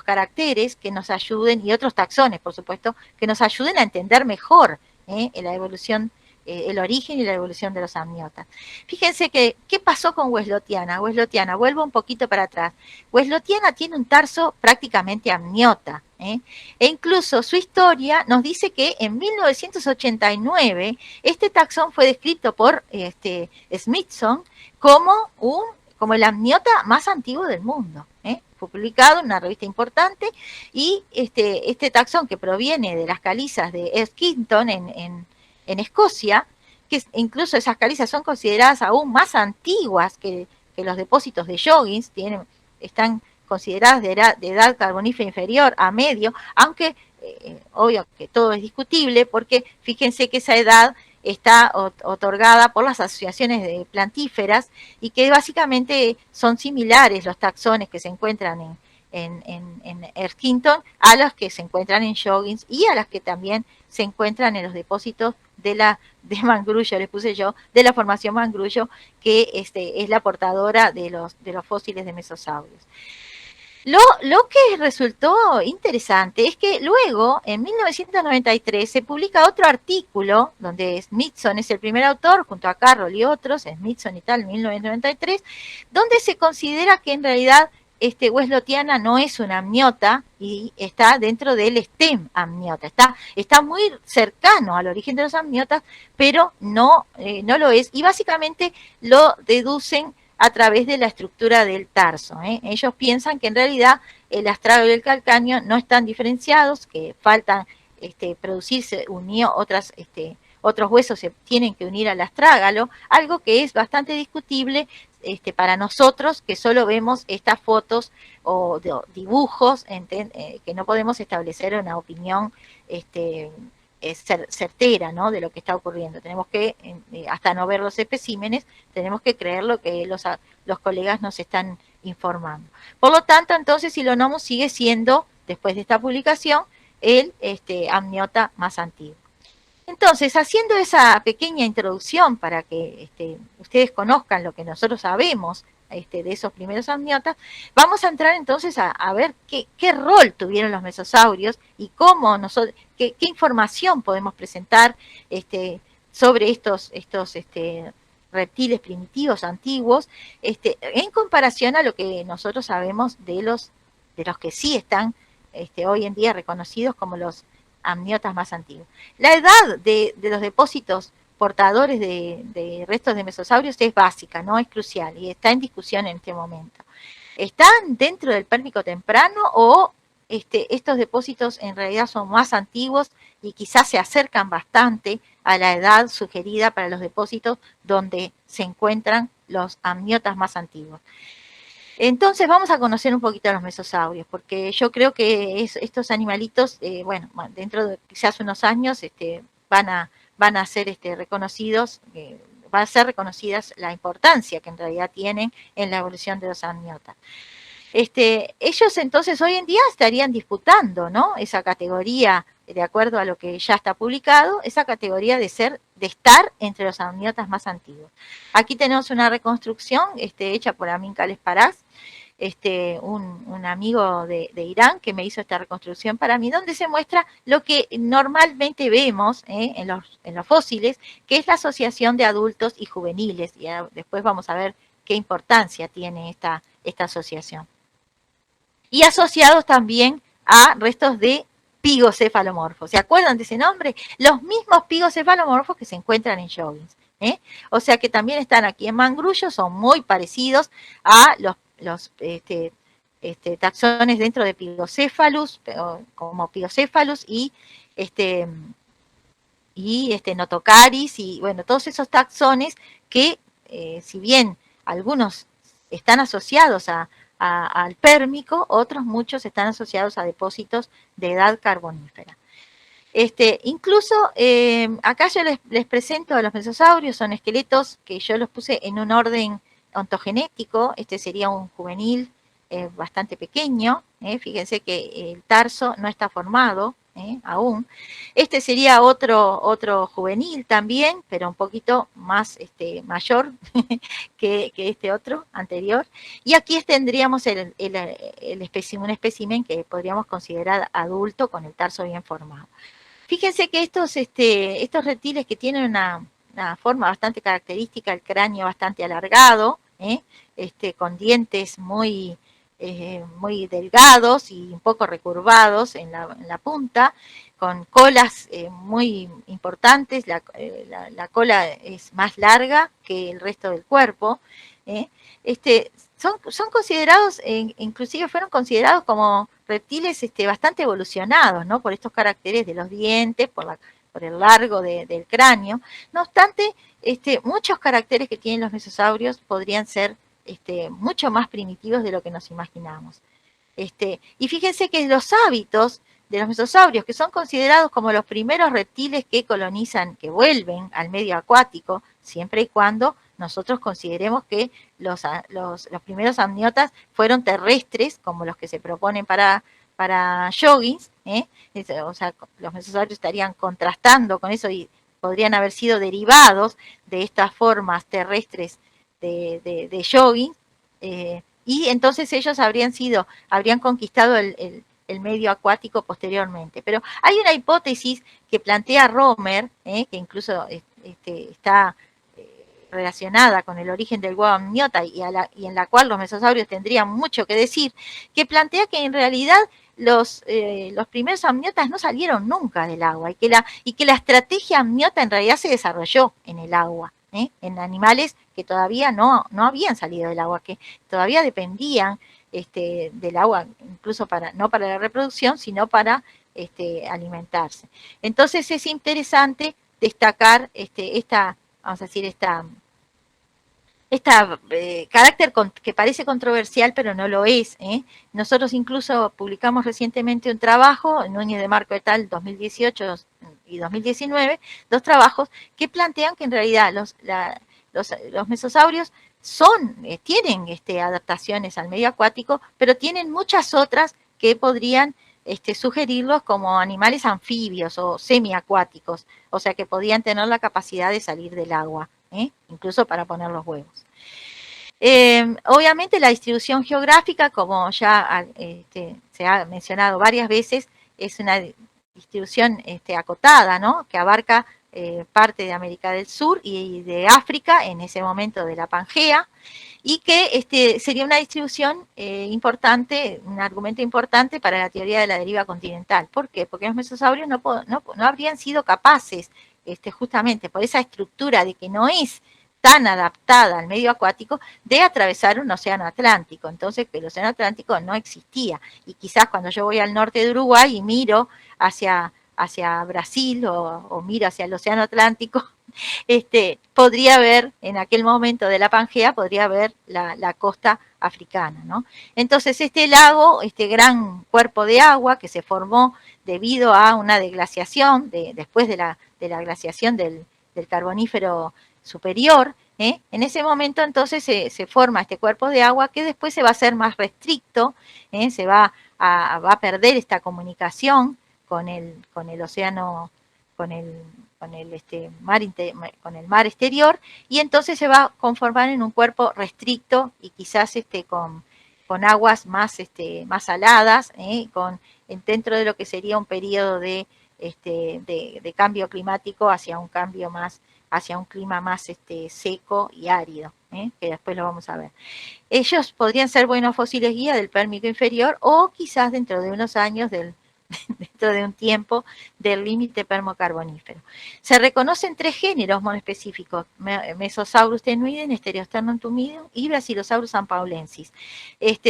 caracteres que nos ayuden, y otros taxones, por supuesto, que nos ayuden a entender mejor la evolución, el origen y la evolución de los amniotas. Fíjense que, ¿qué pasó con weslotiana? Weslotiana, vuelvo un poquito para atrás. Weslotiana tiene un tarso prácticamente amniota, e incluso su historia nos dice que en 1989 este taxón fue descrito por Smithson como el amniota más antiguo del mundo. Fue publicado en una revista importante, y este taxón, que proviene de las calizas de Skipton en Escocia, que incluso esas calizas son consideradas aún más antiguas que los depósitos de Joggins, están consideradas de edad carbonífera inferior a medio, aunque obvio que todo es discutible, porque fíjense que esa edad está otorgada por las asociaciones de plantíferas, y que básicamente son similares los taxones que se encuentran en Erskington a los que se encuentran en Joggins, y a las que también se encuentran en los depósitos de Mangrullo, les puse yo, de la formación Mangrullo, que es la portadora de los fósiles de mesosaurios. Lo que resultó interesante es que luego, en 1993, se publica otro artículo, donde Smithson es el primer autor, junto a Carroll y otros, Smithson y tal, en 1993, donde se considera que en realidad weslotiana no es una amniota, y está dentro del stem amniota, está muy cercano al origen de los amniotas, pero no lo es, y básicamente lo deducen a través de la estructura del tarso. Ellos piensan que en realidad el astrágalo y el calcáneo no están diferenciados, que faltan producirse otros huesos se tienen que unir al astrágalo, algo que es bastante discutible, para nosotros que solo vemos estas fotos o dibujos que no podemos establecer una opinión certera, ¿no?, de lo que está ocurriendo. Tenemos que, hasta no ver los especímenes, tenemos que creer lo que los colegas nos están informando. Por lo tanto, entonces, Silonomus sigue siendo, después de esta publicación, el amniota más antiguo. Entonces, haciendo esa pequeña introducción para que ustedes conozcan lo que nosotros sabemos de esos primeros amniotas, vamos a entrar entonces a ver qué rol tuvieron los mesosaurios y cómo nosotros, qué información podemos presentar sobre estos reptiles primitivos, antiguos, en comparación a lo que nosotros sabemos de los que sí están hoy en día reconocidos como los amniotas más antiguos. La edad de los depósitos portadores de restos de mesosaurios es básica, no es crucial, y está en discusión en este momento. ¿Están dentro del Pérmico temprano o estos depósitos en realidad son más antiguos y quizás se acercan bastante a la edad sugerida para los depósitos donde se encuentran los amniotas más antiguos? Entonces vamos a conocer un poquito a los mesosaurios, porque yo creo que estos animalitos, bueno, dentro de quizás unos años van a ser reconocidos, va a ser reconocidas la importancia que en realidad tienen en la evolución de los amniotas. Ellos entonces hoy en día estarían disputando, ¿no?, esa categoría, de acuerdo a lo que ya está publicado, esa categoría de estar entre los amniotas más antiguos. Aquí tenemos una reconstrucción hecha por Amin Khalesparaz, un amigo de Irán que me hizo esta reconstrucción para mí, donde se muestra lo que normalmente vemos en los fósiles, que es la asociación de adultos y juveniles, y después vamos a ver qué importancia tiene esta asociación. Y asociados también a restos de pigocefalomorfos. ¿Se acuerdan de ese nombre? Los mismos pigocefalomorfos que se encuentran en Joggins. O sea que también están aquí en Mangrullo, son muy parecidos a los taxones dentro de Pigocephalus, como Pigocephalus y Notocaris, y bueno, todos esos taxones que, si bien algunos están asociados al Pérmico, otros muchos están asociados a depósitos de edad carbonífera. Incluso acá yo les presento a los mesosaurios, son esqueletos que yo los puse en un orden ontogenético. Este sería un juvenil bastante pequeño, fíjense que el tarso no está formado aún. Este sería otro juvenil también, pero un poquito más mayor que este otro anterior. Y aquí tendríamos un espécimen que podríamos considerar adulto con el tarso bien formado. Fíjense que estos reptiles que tienen una forma bastante característica, el cráneo bastante alargado, con dientes muy delgados y un poco recurvados en la punta, con colas muy importantes, la cola es más larga que el resto del cuerpo. Son considerados, inclusive fueron considerados como reptiles bastante evolucionados, ¿no?, por estos caracteres de los dientes, por el largo del cráneo. No obstante, muchos caracteres que tienen los mesosaurios podrían ser mucho más primitivos de lo que nos imaginamos. Y fíjense que los hábitos de los mesosaurios, que son considerados como los primeros reptiles que colonizan, que vuelven al medio acuático, siempre y cuando nosotros consideremos que los primeros amniotas fueron terrestres, como los que se proponen para Joggins, o sea, los mesosaurios estarían contrastando con eso y podrían haber sido derivados de estas formas terrestres de Joggins, y entonces ellos habrían conquistado el medio acuático posteriormente. Pero hay una hipótesis que plantea Romer, que incluso está relacionada con el origen del huevo amniota y en la cual los mesosaurios tendrían mucho que decir, que plantea que en realidad los primeros amniotas no salieron nunca del agua y que la estrategia amniota en realidad se desarrolló en el agua, en animales que todavía no habían salido del agua, que todavía dependían del agua, incluso no para la reproducción, sino para alimentarse. Entonces es interesante destacar vamos a decir, carácter que parece controversial, pero no lo es. Nosotros incluso publicamos recientemente un trabajo, Núñez de Marco et al. 2018 y 2019, dos trabajos que plantean que en realidad los mesosaurios tienen adaptaciones al medio acuático, pero tienen muchas otras que podrían sugerirlos como animales anfibios o semiacuáticos, o sea que podían tener la capacidad de salir del agua, incluso para poner los huevos. Obviamente la distribución geográfica, como ya se ha mencionado varias veces, es una distribución acotada, ¿no? Que abarca parte de América del Sur y de África, en ese momento de la Pangea, y que sería una distribución importante, un argumento importante para la teoría de la deriva continental. ¿Por qué? Porque los mesosaurios no habrían sido capaces, justamente por esa estructura de que no es tan adaptada al medio acuático, de atravesar un océano Atlántico. Entonces, el océano Atlántico no existía. Y quizás cuando yo voy al norte de Uruguay y miro hacia Brasil o miro hacia el océano Atlántico, podría ver, en aquel momento de la Pangea, podría ver la costa africana, ¿no? Entonces, este lago, este gran cuerpo de agua que se formó debido a una deglaciación, después de la glaciación del Carbonífero superior, en ese momento entonces se forma este cuerpo de agua que después se va a hacer más restricto, se va a perder esta comunicación con el océano, con el mar exterior, y entonces se va a conformar en un cuerpo restricto y quizás con aguas más saladas, dentro de lo que sería un periodo de cambio climático hacia un clima más seco y árido, que después lo vamos a ver. Ellos podrían ser buenos fósiles guía del Pérmico inferior o quizás dentro de unos años dentro de un tiempo del límite permocarbonífero. Se reconocen tres géneros monoespecíficos: Mesosaurus tenuidem, Stereosternum tumidum y Basilosaurus sanpaulensis,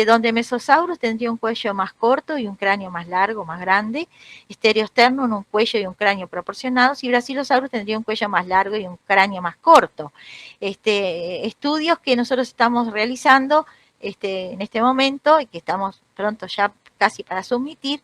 donde Mesosaurus tendría un cuello más corto y un cráneo más largo, más grande; Stereosternum un cuello y un cráneo proporcionados, y Basilosaurus tendría un cuello más largo y un cráneo más corto. Estudios que nosotros estamos realizando en este momento y que estamos pronto ya casi para submitir,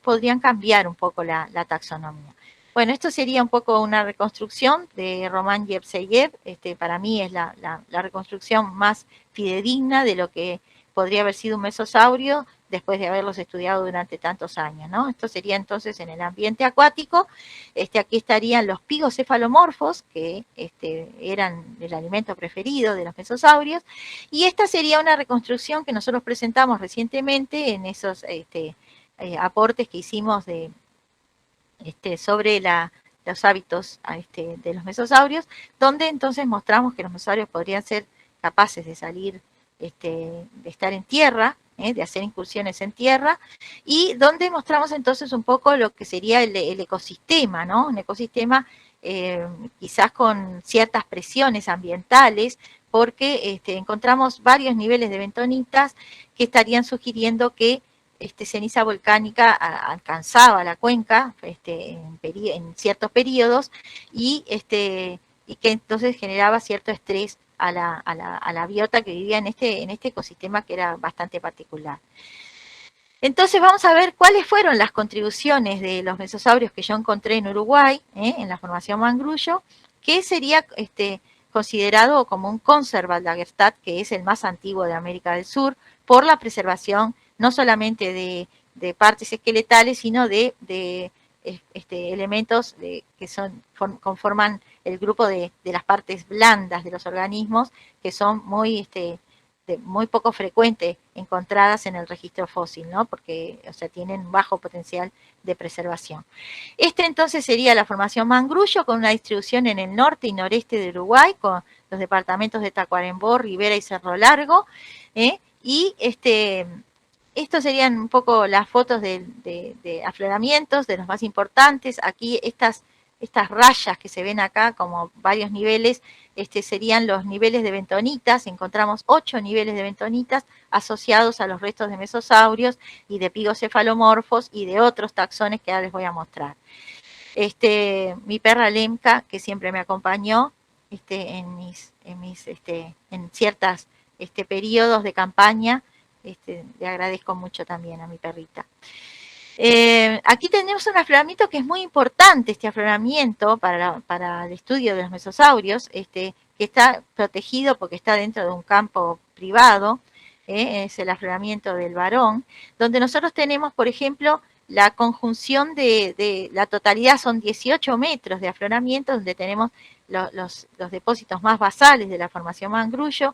podrían cambiar un poco la taxonomía. Bueno, esto sería un poco una reconstrucción de Roman Yevseyev. Para mí es la reconstrucción más fidedigna de lo que podría haber sido un mesosaurio después de haberlos estudiado durante tantos años, ¿no? Esto sería entonces en el ambiente acuático. Aquí estarían los pigocefalomorfos, que eran el alimento preferido de los mesosaurios, y esta sería una reconstrucción que nosotros presentamos recientemente en esos aportes que hicimos sobre los hábitos de los mesosaurios, donde entonces mostramos que los mesosaurios podrían ser capaces de salir, de estar en tierra, de hacer incursiones en tierra, y donde mostramos entonces un poco lo que sería el ecosistema, ¿no? Un ecosistema quizás con ciertas presiones ambientales, porque encontramos varios niveles de bentonitas que estarían sugiriendo que ceniza volcánica alcanzaba la cuenca en ciertos periodos y que entonces generaba cierto estrés a la biota que vivía en este ecosistema, que era bastante particular. Entonces vamos a ver cuáles fueron las contribuciones de los mesosaurios que yo encontré en Uruguay, en la formación Mangrullo, que sería considerado como un Conserva-Lagerstätt, que es el más antiguo de América del Sur, por la preservación no solamente de partes esqueletales, sino de elementos que conforman el grupo de las partes blandas de los organismos, que son muy poco frecuentes encontradas en el registro fósil, ¿no? Porque, o sea, tienen bajo potencial de preservación. Entonces sería la formación Mangrullo, con una distribución en el norte y noreste de Uruguay, con los departamentos de Tacuarembó, Rivera y Cerro Largo, y estos serían un poco las fotos de afloramientos, de los más importantes. Aquí estas rayas que se ven acá como varios niveles, serían los niveles de bentonitas. Encontramos 8 niveles de bentonitas asociados a los restos de mesosaurios y de pigocefalomorfos y de otros taxones que ahora les voy a mostrar. Mi perra Lemka, que siempre me acompañó, en ciertas periodos de campaña. Le agradezco mucho también a mi perrita. Aquí tenemos un afloramiento que es muy importante, este afloramiento para el estudio de los mesosaurios, que está protegido porque está dentro de un campo privado, es el afloramiento del Barón, donde nosotros tenemos, por ejemplo, la conjunción de la totalidad son 18 metros de afloramiento, donde tenemos los depósitos más basales de la formación Mangrullo,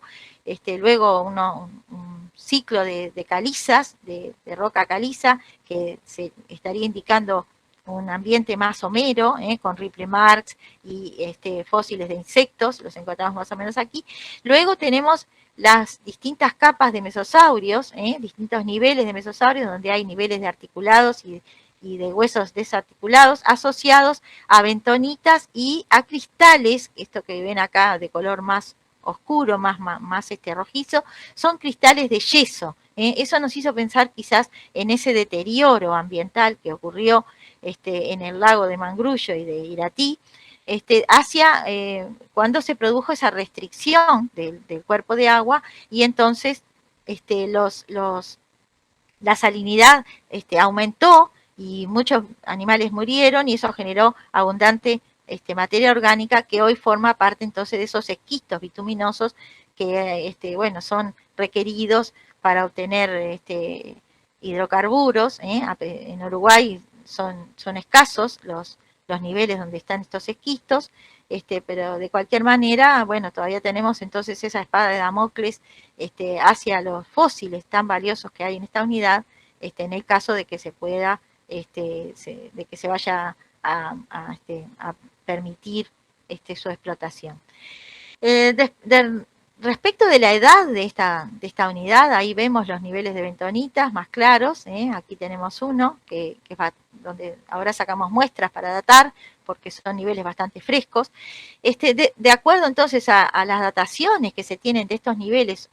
luego un ciclo de calizas, de roca caliza, que se estaría indicando un ambiente más somero, con ripple marks y fósiles de insectos, los encontramos más o menos aquí. Luego tenemos las distintas capas de mesosaurios, distintos niveles de mesosaurios, donde hay niveles de articulados y de huesos desarticulados asociados a bentonitas y a cristales, esto que ven acá de color más oscuro, más rojizo, son cristales de yeso. Eso nos hizo pensar quizás en ese deterioro ambiental que ocurrió en el lago de Mangrullo y de Iratí, hacia cuando se produjo esa restricción del cuerpo de agua y entonces la salinidad aumentó y muchos animales murieron y eso generó abundante materia orgánica que hoy forma parte entonces de esos esquistos bituminosos que bueno, son requeridos para obtener hidrocarburos. En Uruguay son escasos los niveles donde están estos esquistos, pero de cualquier manera, bueno, todavía tenemos entonces esa espada de Damocles hacia los fósiles tan valiosos que hay en esta unidad, en el caso de que se pueda, de que se vaya a permitir su explotación. Respecto de la edad de esta unidad, ahí vemos los niveles de bentonitas más claros. Aquí tenemos uno donde ahora sacamos muestras para datar, porque son niveles bastante frescos. De acuerdo entonces a las dataciones que se tienen de estos niveles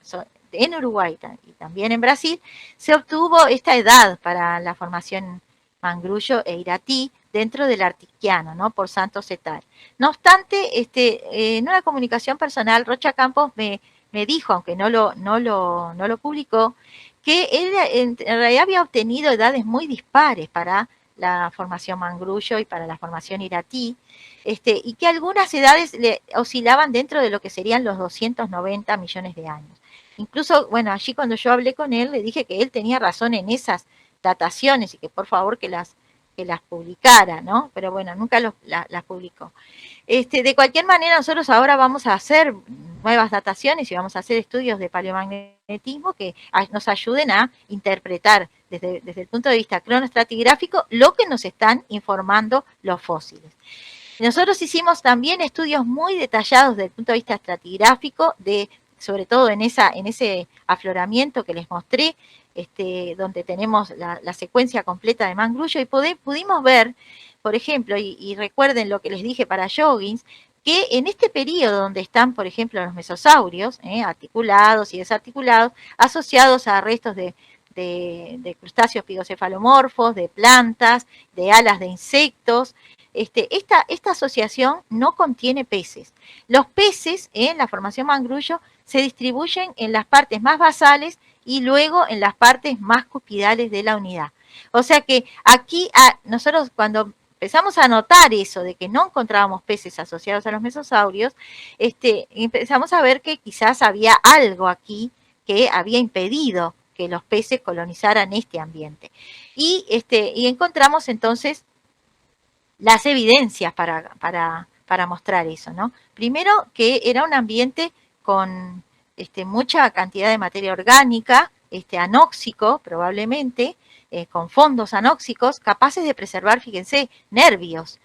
en Uruguay y también en Brasil, se obtuvo esta edad para la formación Mangrullo e Iratí dentro del Artiquiano, ¿no? Por Santos et al. No obstante, en una comunicación personal, Rocha Campos me dijo, aunque no lo publicó, que él en realidad había obtenido edades muy dispares para la formación Mangrullo y para la formación Iratí, y que algunas edades le oscilaban dentro de lo que serían los 290 millones de años. Incluso, bueno, allí cuando yo hablé con él, le dije que él tenía razón en esas dataciones y que por favor que las publicara, ¿no? Pero bueno, nunca las publicó. De cualquier manera, nosotros ahora vamos a hacer nuevas dataciones y vamos a hacer estudios de paleomagnetismo que nos ayuden a interpretar desde el punto de vista cronoestratigráfico lo que nos están informando los fósiles. Nosotros hicimos también estudios muy detallados desde el punto de vista estratigráfico, sobre todo en ese afloramiento que les mostré, donde tenemos la secuencia completa de Mangrullo y pudimos ver, por ejemplo, y recuerden lo que les dije para Joggins, que en este periodo donde están, por ejemplo, los mesosaurios, articulados y desarticulados, asociados a restos de crustáceos pigocefalomorfos, de plantas, de alas de insectos, esta asociación no contiene peces. Los peces en la formación Mangrullo se distribuyen en las partes más basales y luego en las partes más cupidales de la unidad. O sea que aquí nosotros cuando empezamos a notar eso de que no encontrábamos peces asociados a los mesosaurios, empezamos a ver que quizás había algo aquí que había impedido que los peces colonizaran este ambiente. Y encontramos entonces las evidencias para mostrar eso, ¿no? Primero, que era un ambiente con mucha cantidad de materia orgánica, anóxico probablemente, con fondos anóxicos, capaces de preservar, fíjense, nervios.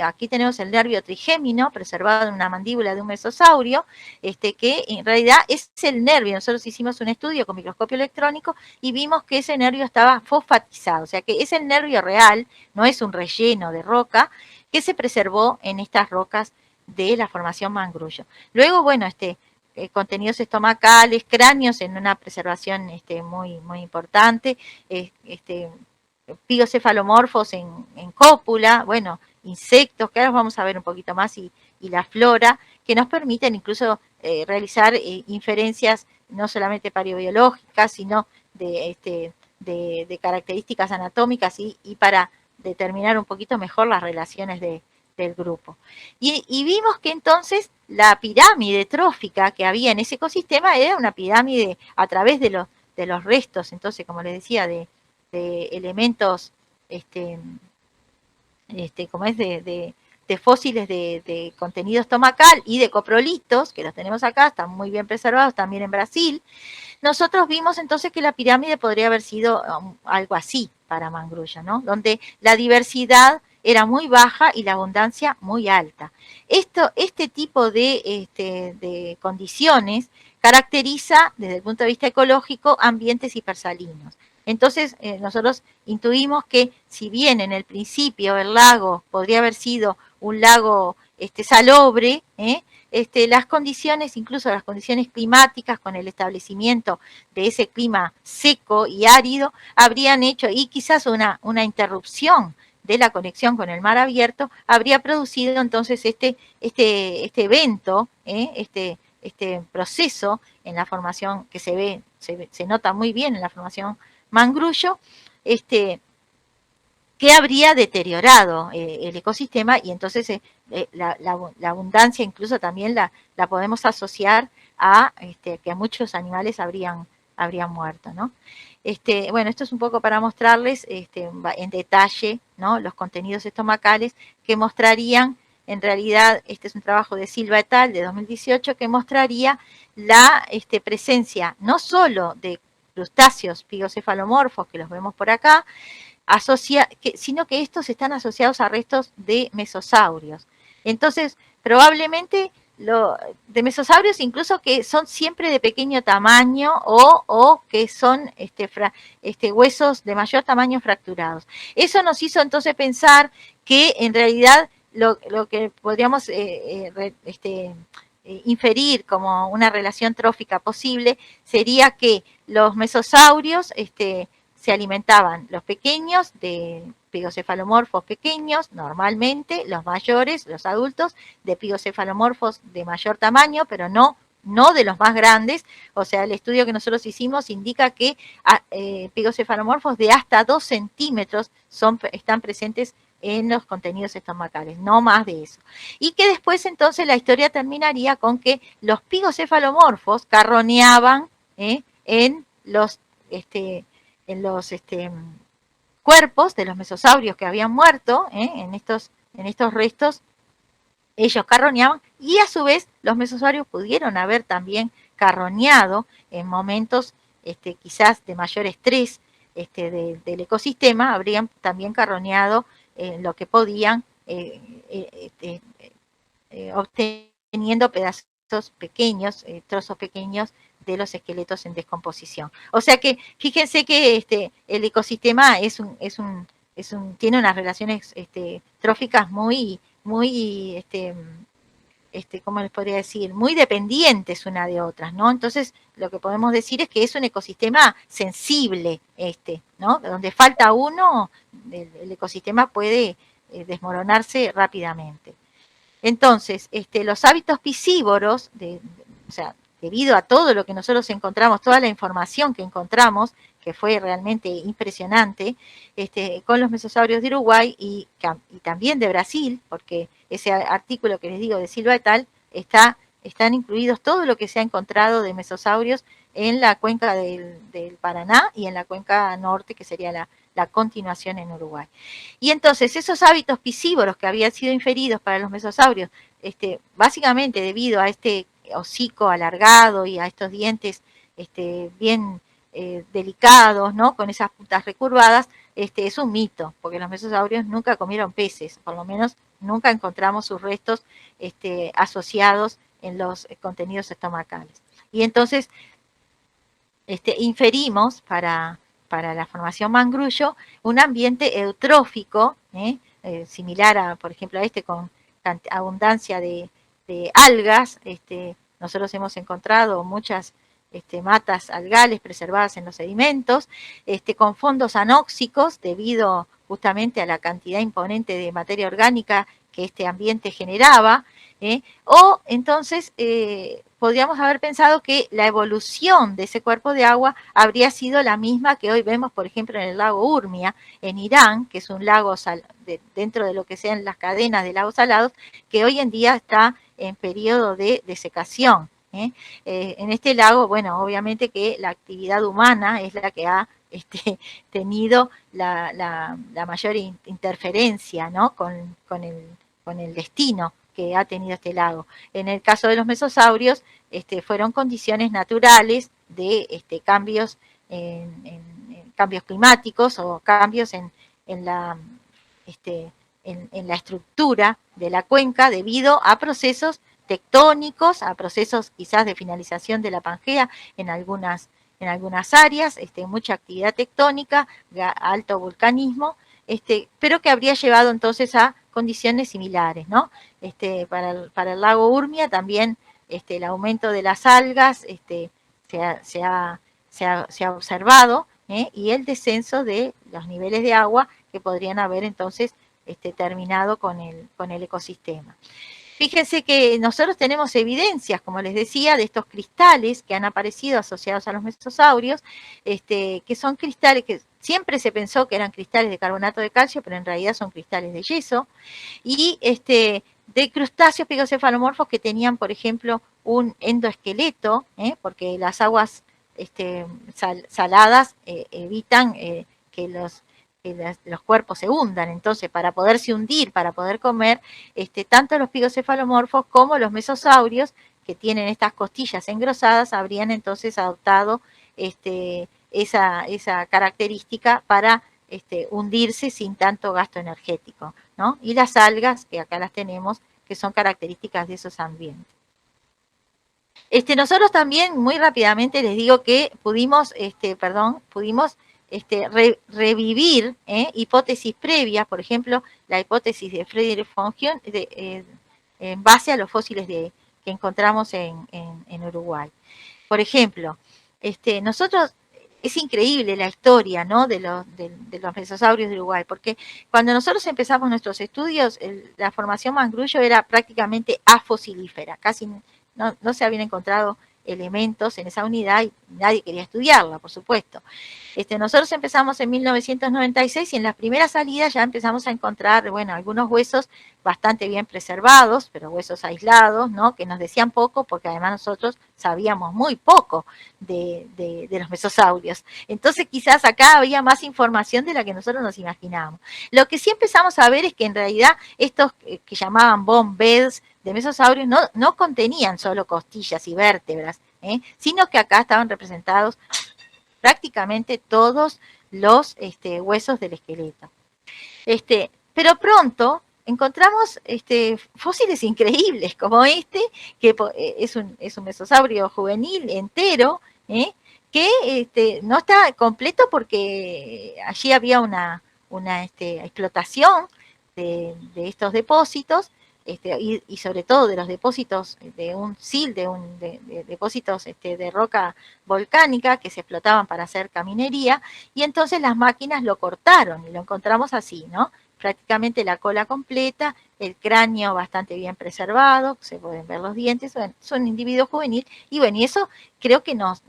Aquí tenemos el nervio trigémino preservado en una mandíbula de un mesosaurio, que en realidad es el nervio. Nosotros hicimos un estudio con microscopio electrónico y vimos que ese nervio estaba fosfatizado, o sea que es el nervio real, no es un relleno de roca, que se preservó en estas rocas de la formación Mangrullo. Luego, bueno, contenidos estomacales, cráneos en una preservación muy, muy importante, pigocefalomorfos en cópula, bueno, insectos, que ahora vamos a ver un poquito más y y la flora, que nos permiten incluso realizar inferencias no solamente paleobiológicas, sino de características anatómicas y para determinar un poquito mejor las relaciones del grupo. Y vimos que entonces la pirámide trófica que había en ese ecosistema era una pirámide a través de los restos, entonces, como les decía, de elementos, como es de fósiles de contenido estomacal y de coprolitos, que los tenemos acá, están muy bien preservados también en Brasil. Nosotros vimos entonces que la pirámide podría haber sido algo así para Mangruya, ¿no? Donde la diversidad era muy baja y la abundancia muy alta. Este tipo de condiciones caracteriza, desde el punto de vista ecológico, ambientes hipersalinos. Entonces, nosotros intuimos que si bien en el principio el lago podría haber sido un lago salobre, las condiciones, incluso las condiciones climáticas con el establecimiento de ese clima seco y árido, habrían hecho, y quizás una interrupción de la conexión con el mar abierto, habría producido entonces este evento, este proceso en la formación que se nota muy bien en la formación Mangrullo, que habría deteriorado el ecosistema y entonces la abundancia incluso también la podemos asociar a que muchos animales habrían muerto, ¿no? Bueno, esto es un poco para mostrarles en detalle, ¿no?, los contenidos estomacales que mostrarían, en realidad, este es un trabajo de Silva et al. De 2018, que mostraría la presencia no solo de crustáceos pigocefalomorfos, que los vemos por acá, sino que estos están asociados a restos de mesosaurios. Entonces, probablemente de mesosaurios incluso que son siempre de pequeño tamaño o que son huesos de mayor tamaño fracturados. Eso nos hizo entonces pensar que en realidad lo que podríamos inferir como una relación trófica posible sería que los mesosaurios se alimentaban los pequeños de pigocefalomorfos pequeños, normalmente, los mayores, los adultos, de pigocefalomorfos de mayor tamaño, pero no de los más grandes. O sea, el estudio que nosotros hicimos indica que pigocefalomorfos de hasta 2 centímetros están presentes en los contenidos estomacales, no más de eso. Y que después entonces la historia terminaría con que los pigocefalomorfos carroneaban en los cuerpos de los mesosaurios que habían muerto, en estos restos, ellos carroñaban, y a su vez los mesosaurios pudieron haber también carroñado en momentos quizás de mayor estrés del ecosistema, habrían también carroñado lo que podían, obteniendo pedazos pequeños, trozos pequeños de los esqueletos en descomposición. O sea que fíjense que el ecosistema tiene unas relaciones tróficas muy, ¿cómo les podría decir? Muy dependientes una de otras, ¿no? Entonces, lo que podemos decir es que es un ecosistema sensible, ¿no? Donde falta uno, el ecosistema puede desmoronarse rápidamente. Entonces, los hábitos piscívoros, o sea, debido a todo lo que nosotros encontramos, toda la información que encontramos, que fue realmente impresionante, con los mesosaurios de Uruguay y también de Brasil, porque ese artículo que les digo de Silva et al. Están incluidos todo lo que se ha encontrado de mesosaurios en la cuenca del Paraná y en la cuenca norte, que sería la continuación en Uruguay. Y entonces esos hábitos piscívoros que habían sido inferidos para los mesosaurios, básicamente debido a este hocico alargado y a estos dientes bien delicados, ¿no?, con esas puntas recurvadas, es un mito, porque los mesosaurios nunca comieron peces, por lo menos nunca encontramos sus restos asociados en los contenidos estomacales. Y entonces inferimos para la formación Mangrullo un ambiente eutrófico, similar a, por ejemplo, a con abundancia de algas. Nosotros hemos encontrado muchas matas algales preservadas en los sedimentos, con fondos anóxicos debido justamente a la cantidad imponente de materia orgánica que este ambiente generaba, O entonces podríamos haber pensado que la evolución de ese cuerpo de agua habría sido la misma que hoy vemos, por ejemplo, en el lago Urmia, en Irán, que es un lago dentro de lo que sean las cadenas de lagos salados, que hoy en día está en periodo de desecación. En este lago, bueno, obviamente que la actividad humana es la que ha tenido la mayor interferencia, ¿no? con el destino que ha tenido este lago. En el caso de los mesosaurios, fueron condiciones naturales de cambios en cambios climáticos o cambios en la en la estructura de la cuenca debido a procesos tectónicos, a procesos quizás de finalización de la Pangea en algunas áreas, mucha actividad tectónica, alto volcanismo, pero que habría llevado entonces a condiciones similares, ¿no? Para el lago Urmia también el aumento de las algas se ha observado, y el descenso de los niveles de agua que podrían haber entonces terminado con el ecosistema. Fíjense que nosotros tenemos evidencias, como les decía, de estos cristales que han aparecido asociados a los mesosaurios, que son cristales que siempre se pensó que eran cristales de carbonato de calcio, pero en realidad son cristales de yeso, y de crustáceos pigocefalomorfos que tenían, por ejemplo, un endoesqueleto, porque las aguas saladas evitan que los cuerpos se hundan. Entonces, para poderse hundir, para poder comer, tanto los pigocefalomorfos como los mesosaurios, que tienen estas costillas engrosadas, habrían entonces adoptado esa característica para hundirse sin tanto gasto energético, ¿no? Y las algas, que acá las tenemos, que son características de esos ambientes. Nosotros también, muy rápidamente les digo que pudimos revivir hipótesis previas, por ejemplo, la hipótesis de Friedrich von Huene, en base a los fósiles que encontramos en Uruguay. Por ejemplo, nosotros, es increíble la historia, ¿no?, de los mesosaurios de Uruguay, porque cuando nosotros empezamos nuestros estudios, la formación Mangrullo era prácticamente afosilífera, casi no se habían encontrado elementos en esa unidad y nadie quería estudiarla, por supuesto. Nosotros empezamos en 1996 y en las primeras salidas ya empezamos a encontrar, bueno, algunos huesos bastante bien preservados, pero huesos aislados, ¿no?, que nos decían poco, porque además nosotros sabíamos muy poco de los mesosaurios. Entonces quizás acá había más información de la que nosotros nos imaginábamos. Lo que sí empezamos a ver es que en realidad estos que llamaban bone beds de mesosaurios no contenían solo costillas y vértebras, sino que acá estaban representados prácticamente todos los huesos del esqueleto. Pero pronto encontramos fósiles increíbles como que es un mesosaurio juvenil entero, que no está completo porque allí había una explotación de estos depósitos, y sobre todo de los depósitos de un sil, de depósitos de roca volcánica que se explotaban para hacer caminería, y entonces las máquinas lo cortaron y lo encontramos así, ¿no? Prácticamente la cola completa, el cráneo bastante bien preservado, se pueden ver los dientes, son individuos juveniles, y bueno, y eso creo que nos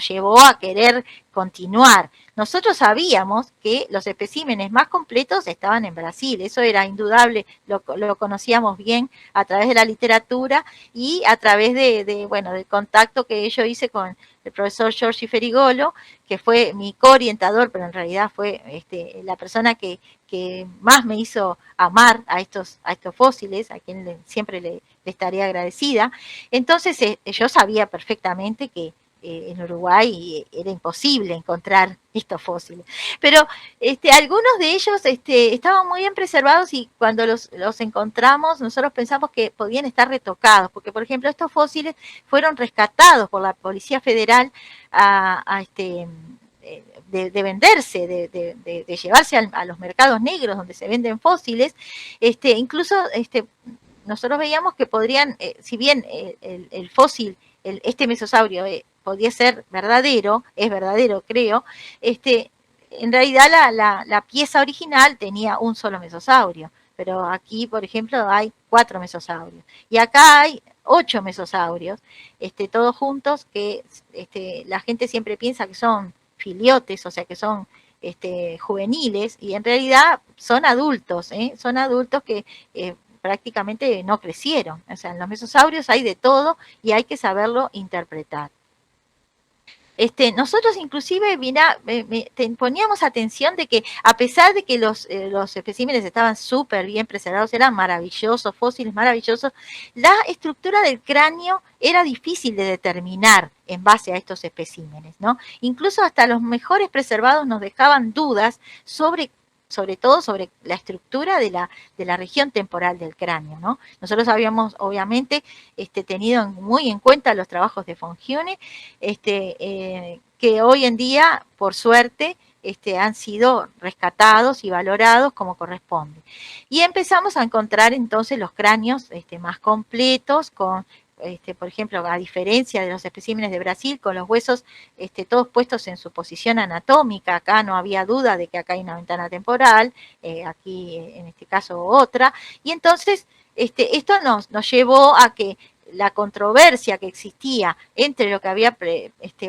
llevó a querer continuar. Nosotros sabíamos que los especímenes más completos estaban en Brasil, eso era indudable, lo conocíamos bien a través de la literatura y a través del contacto que yo hice con el profesor Giorgi Ferigolo, que fue mi coorientador, pero en realidad fue la persona que más me hizo amar a estos fósiles, a quien siempre le estaría agradecida. Entonces yo sabía perfectamente que en Uruguay era imposible encontrar estos fósiles. Pero algunos de ellos estaban muy bien preservados y cuando los encontramos nosotros pensamos que podían estar retocados, porque por ejemplo estos fósiles fueron rescatados por la Policía Federal de venderse, de llevarse a los mercados negros donde se venden fósiles. Incluso nosotros veíamos que podrían, si bien el fósil, este mesosaurio podía ser verdadero, es verdadero creo, en realidad la pieza original tenía un solo mesosaurio, pero aquí, por ejemplo, hay 4 mesosaurios. Y acá hay 8 mesosaurios, todos juntos, que la gente siempre piensa que son filiotes, o sea que son juveniles, y en realidad son adultos, son adultos que prácticamente no crecieron. O sea, en los mesosaurios hay de todo y hay que saberlo interpretar. Nosotros inclusive, mira, poníamos atención de que a pesar de que los especímenes estaban súper bien preservados, eran maravillosos, fósiles maravillosos, la estructura del cráneo era difícil de determinar en base a estos especímenes, ¿no? Incluso hasta los mejores preservados nos dejaban dudas sobre todo sobre la estructura de la región temporal del cráneo, ¿no? Nosotros habíamos, obviamente, tenido muy en cuenta los trabajos de von Huene, que hoy en día, por suerte, han sido rescatados y valorados como corresponde. Y empezamos a encontrar entonces los cráneos más completos, con por ejemplo, a diferencia de los especímenes de Brasil, con los huesos todos puestos en su posición anatómica. Acá no había duda de que acá hay una ventana temporal, aquí en este caso otra, y entonces esto nos llevó a que la controversia que existía entre lo que había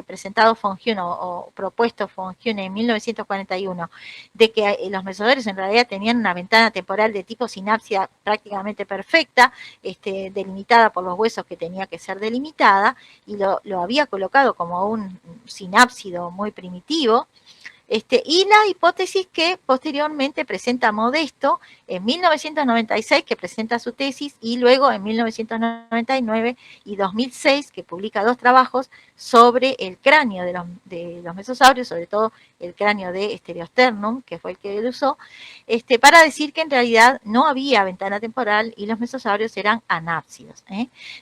presentado von Huene o propuesto von Huene en 1941, de que los mesosaurios en realidad tenían una ventana temporal de tipo sinápsida prácticamente perfecta, delimitada por los huesos que tenía que ser delimitada, y lo había colocado como un sinápsido muy primitivo. Y la hipótesis que posteriormente presenta Modesto en 1996, que presenta su tesis, y luego en 1999 y 2006, que publica 2 trabajos sobre el cráneo de los mesosaurios, sobre todo el cráneo de Stereosternum, que fue el que él usó, para decir que en realidad no había ventana temporal y los mesosaurios eran anápsidos.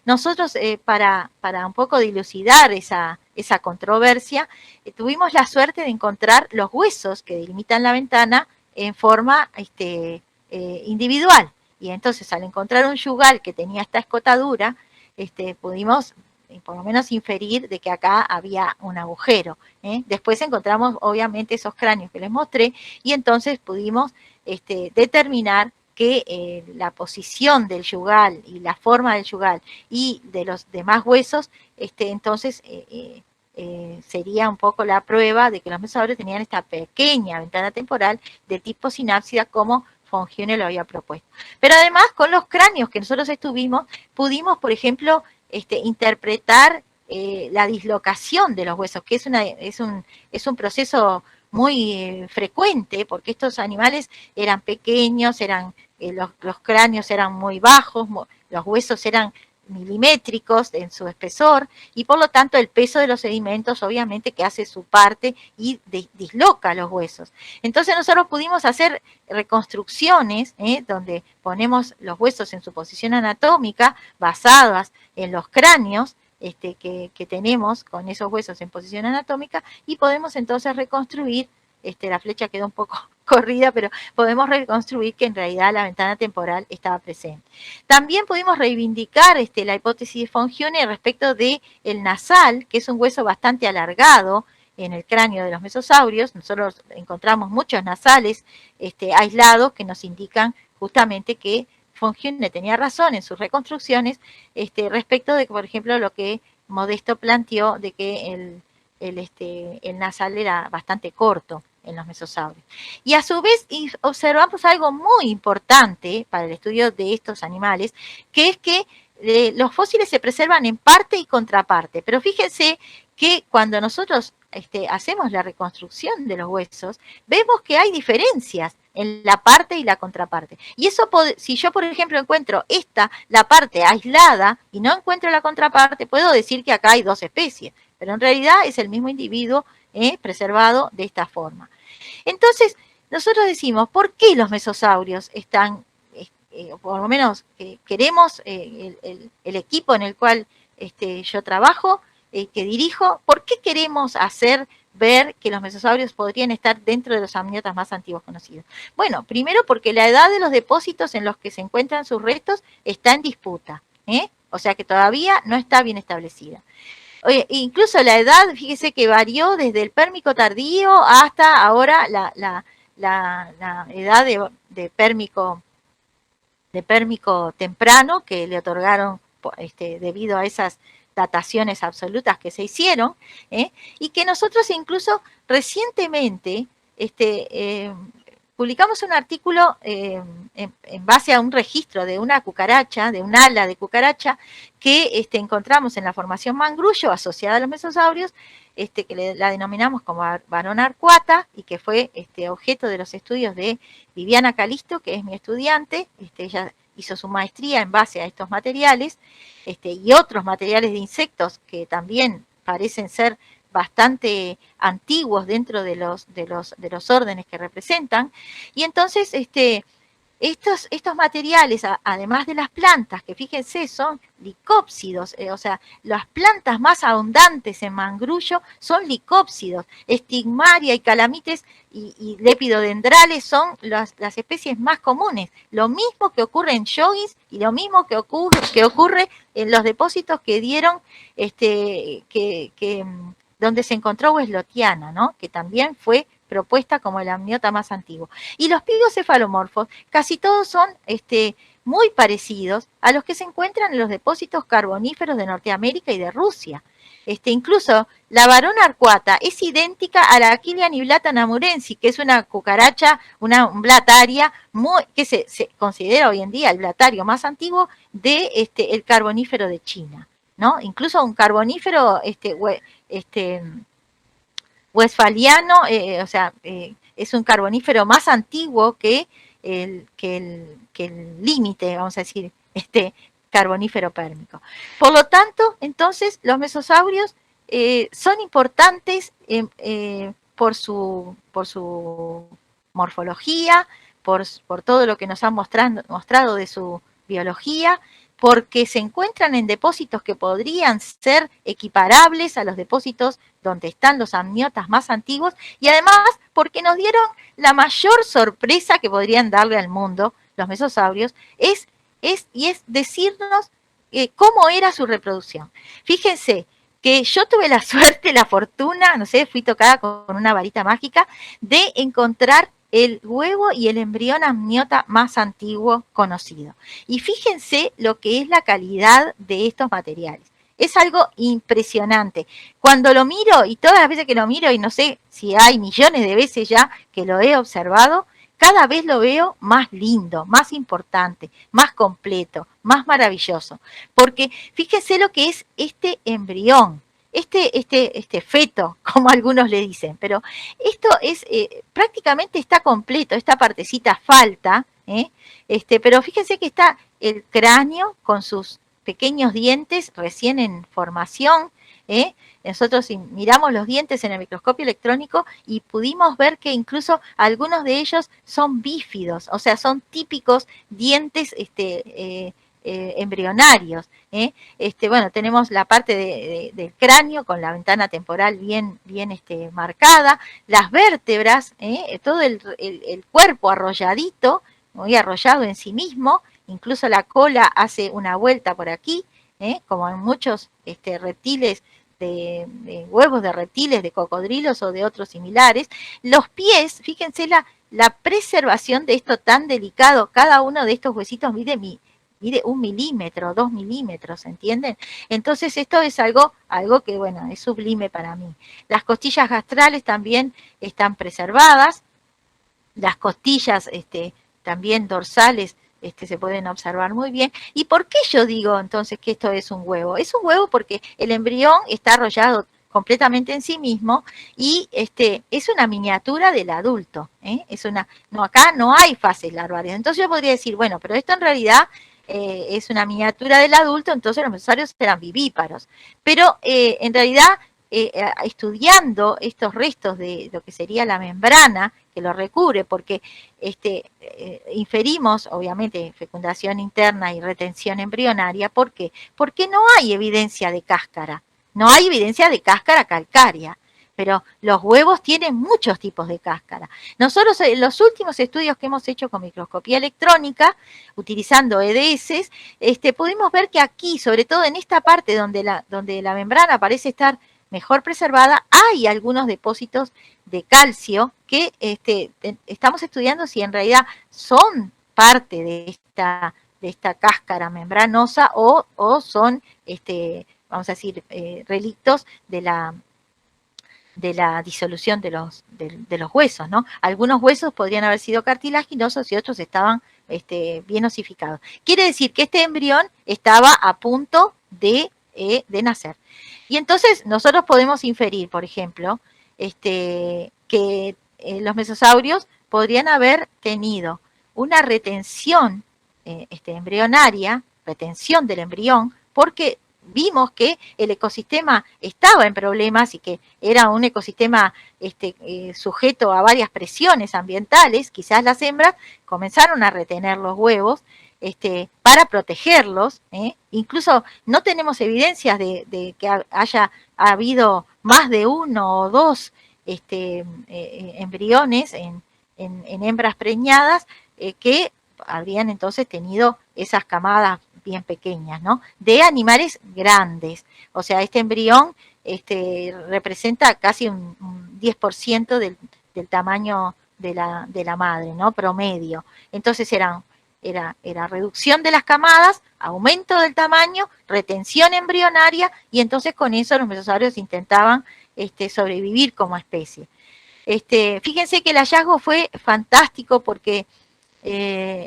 Nosotros, para un poco dilucidar esa controversia, tuvimos la suerte de encontrar los huesos que delimitan la ventana en forma individual. Y entonces, al encontrar un yugal que tenía esta escotadura, pudimos por lo menos inferir de que acá había un agujero. Después encontramos, obviamente, esos cráneos que les mostré, y entonces pudimos determinar que la posición del yugal y la forma del yugal y de los demás huesos, entonces sería un poco la prueba de que los mesosaurios tenían esta pequeña ventana temporal de tipo sinápsida, como von Huene lo había propuesto. Pero además, con los cráneos que nosotros estuvimos, pudimos, por ejemplo, interpretar la dislocación de los huesos, que es un proceso muy frecuente, porque estos animales eran pequeños, los cráneos eran muy bajos, los huesos eran milimétricos en su espesor, y por lo tanto el peso de los sedimentos obviamente que hace su parte y disloca los huesos. Entonces nosotros pudimos hacer reconstrucciones donde ponemos los huesos en su posición anatómica basadas en los cráneos que tenemos con esos huesos en posición anatómica, y podemos entonces reconstruir, la flecha quedó un poco corrida, pero podemos reconstruir que en realidad la ventana temporal estaba presente. También pudimos reivindicar la hipótesis de von Huene respecto del nasal, que es un hueso bastante alargado en el cráneo de los mesosaurios. Nosotros encontramos muchos nasales aislados que nos indican justamente que von Huene tenía razón en sus reconstrucciones respecto de, por ejemplo, lo que Modesto planteó de que el nasal era bastante corto en los mesosaurios. Y a su vez observamos algo muy importante para el estudio de estos animales, que es que los fósiles se preservan en parte y contraparte. Pero fíjense que cuando nosotros hacemos la reconstrucción de los huesos, vemos que hay diferencias en la parte y la contraparte. Y eso, si yo, por ejemplo, encuentro la parte aislada, y no encuentro la contraparte, puedo decir que acá hay 2 especies, pero en realidad es el mismo individuo preservado de esta forma. Entonces, nosotros decimos, ¿por qué los mesosaurios están, por lo menos queremos el equipo en el cual yo trabajo, que dirijo, ¿por qué queremos hacer ver que los mesosaurios podrían estar dentro de los amniotas más antiguos conocidos? Bueno, primero porque la edad de los depósitos en los que se encuentran sus restos está en disputa, o sea que todavía no está bien establecida. Incluso la edad, fíjese que varió desde el Pérmico tardío hasta ahora la edad de Pérmico de pérmico temprano que le otorgaron debido a esas dataciones absolutas que se hicieron, y que nosotros incluso recientemente publicamos un artículo en base a un registro de una cucaracha, de un ala de cucaracha, que encontramos en la formación Mangrullo asociada a los mesosaurios, que la denominamos como varón arcuata, y que fue objeto de los estudios de Viviana Calisto, que es mi estudiante. Ella hizo su maestría en base a estos materiales, y otros materiales de insectos que también parecen ser bastante antiguos dentro de los órdenes que representan. Y entonces estos materiales, además de las plantas, que fíjense son licópsidos, o sea, las plantas más abundantes en Mangrullo son licópsidos. Estigmaria y calamites y lepidodendrales son las especies más comunes. Lo mismo que ocurre en Yogis y lo mismo que ocurre en los depósitos que dieron, donde se encontró Weslotiana, ¿no? Que también fue propuesta como el amniota más antiguo. Y los pigocefalomorfos, casi todos son muy parecidos a los que se encuentran en los depósitos carboníferos de Norteamérica y de Rusia. Incluso la varona arcuata es idéntica a la Achillea niblata namurensis, que es una cucaracha, una blataria, que se considera hoy en día el blatario más antiguo de el carbonífero de China, ¿no? Incluso un carbonífero westfaliano, o sea, es un carbonífero más antiguo que el límite, vamos a decir, carbonífero pérmico. Por lo tanto, entonces, los mesosaurios son importantes por su morfología, por todo lo que nos han mostrado de su biología, porque se encuentran en depósitos que podrían ser equiparables a los depósitos donde están los amniotas más antiguos, y además porque nos dieron la mayor sorpresa que podrían darle al mundo los mesosaurios, es decirnos cómo era su reproducción. Fíjense que yo tuve la suerte, la fortuna, no sé, fui tocada con una varita mágica, de encontrar el huevo y el embrión amniota más antiguo conocido. Y fíjense lo que es la calidad de estos materiales. Es algo impresionante. Cuando lo miro, y todas las veces que lo miro, y no sé si hay millones de veces ya que lo he observado, cada vez lo veo más lindo, más importante, más completo, más maravilloso. Porque fíjense lo que es este embrión, este feto, como algunos le dicen, pero esto es prácticamente está completo, esta partecita falta, pero fíjense que está el cráneo con sus pequeños dientes recién en formación. Nosotros miramos los dientes en el microscopio electrónico y pudimos ver que incluso algunos de ellos son bífidos, o sea, son típicos dientes embrionarios. Bueno, tenemos la parte del cráneo con la ventana temporal bien marcada, las vértebras, todo el cuerpo arrolladito, muy arrollado en sí mismo, incluso la cola hace una vuelta por aquí, como en muchos reptiles, de huevos de reptiles, de cocodrilos o de otros similares. Los pies, fíjense la preservación de esto tan delicado, cada uno de estos huesitos mide 1 milímetro, 2 milímetros, ¿entienden? Entonces esto es algo que, bueno, es sublime para mí. Las costillas gastrales también están preservadas, las costillas también dorsales se pueden observar muy bien. ¿Y por qué yo digo entonces que esto es un huevo? Es un huevo porque el embrión está arrollado completamente en sí mismo y es una miniatura del adulto. Acá no hay fases larvarias. Entonces yo podría decir, bueno, pero esto en realidad es una miniatura del adulto, entonces los mesosaurios eran vivíparos. Pero en realidad, estudiando estos restos de lo que sería la membrana que lo recubre, porque inferimos, obviamente, fecundación interna y retención embrionaria. ¿Por qué? Porque no hay evidencia de cáscara, no hay evidencia de cáscara calcárea, pero los huevos tienen muchos tipos de cáscara. Nosotros en los últimos estudios que hemos hecho con microscopía electrónica, utilizando EDS, pudimos ver que aquí, sobre todo en esta parte donde la membrana parece estar mejor preservada, hay algunos depósitos de calcio que estamos estudiando si en realidad son parte de esta cáscara membranosa o son, vamos a decir, relictos de la disolución de los huesos, ¿no? Algunos huesos podrían haber sido cartilaginosos y otros estaban bien osificados. Quiere decir que este embrión estaba a punto de nacer. Y entonces nosotros podemos inferir, por ejemplo, que los mesosaurios podrían haber tenido una retención embrionaria, retención del embrión, porque vimos que el ecosistema estaba en problemas y que era un ecosistema sujeto a varias presiones ambientales. Quizás las hembras comenzaron a retener los huevos para protegerlos. Incluso no tenemos evidencias de que haya habido más de uno o dos embriones en hembras preñadas que habrían entonces tenido esas camadas bien pequeñas, ¿no? De animales grandes. O sea, este embrión representa casi un 10% del tamaño de la madre, ¿no? Promedio. Entonces era reducción de las camadas, aumento del tamaño, retención embrionaria, y entonces con eso los mesosaurios intentaban sobrevivir como especie. Fíjense que el hallazgo fue fantástico porque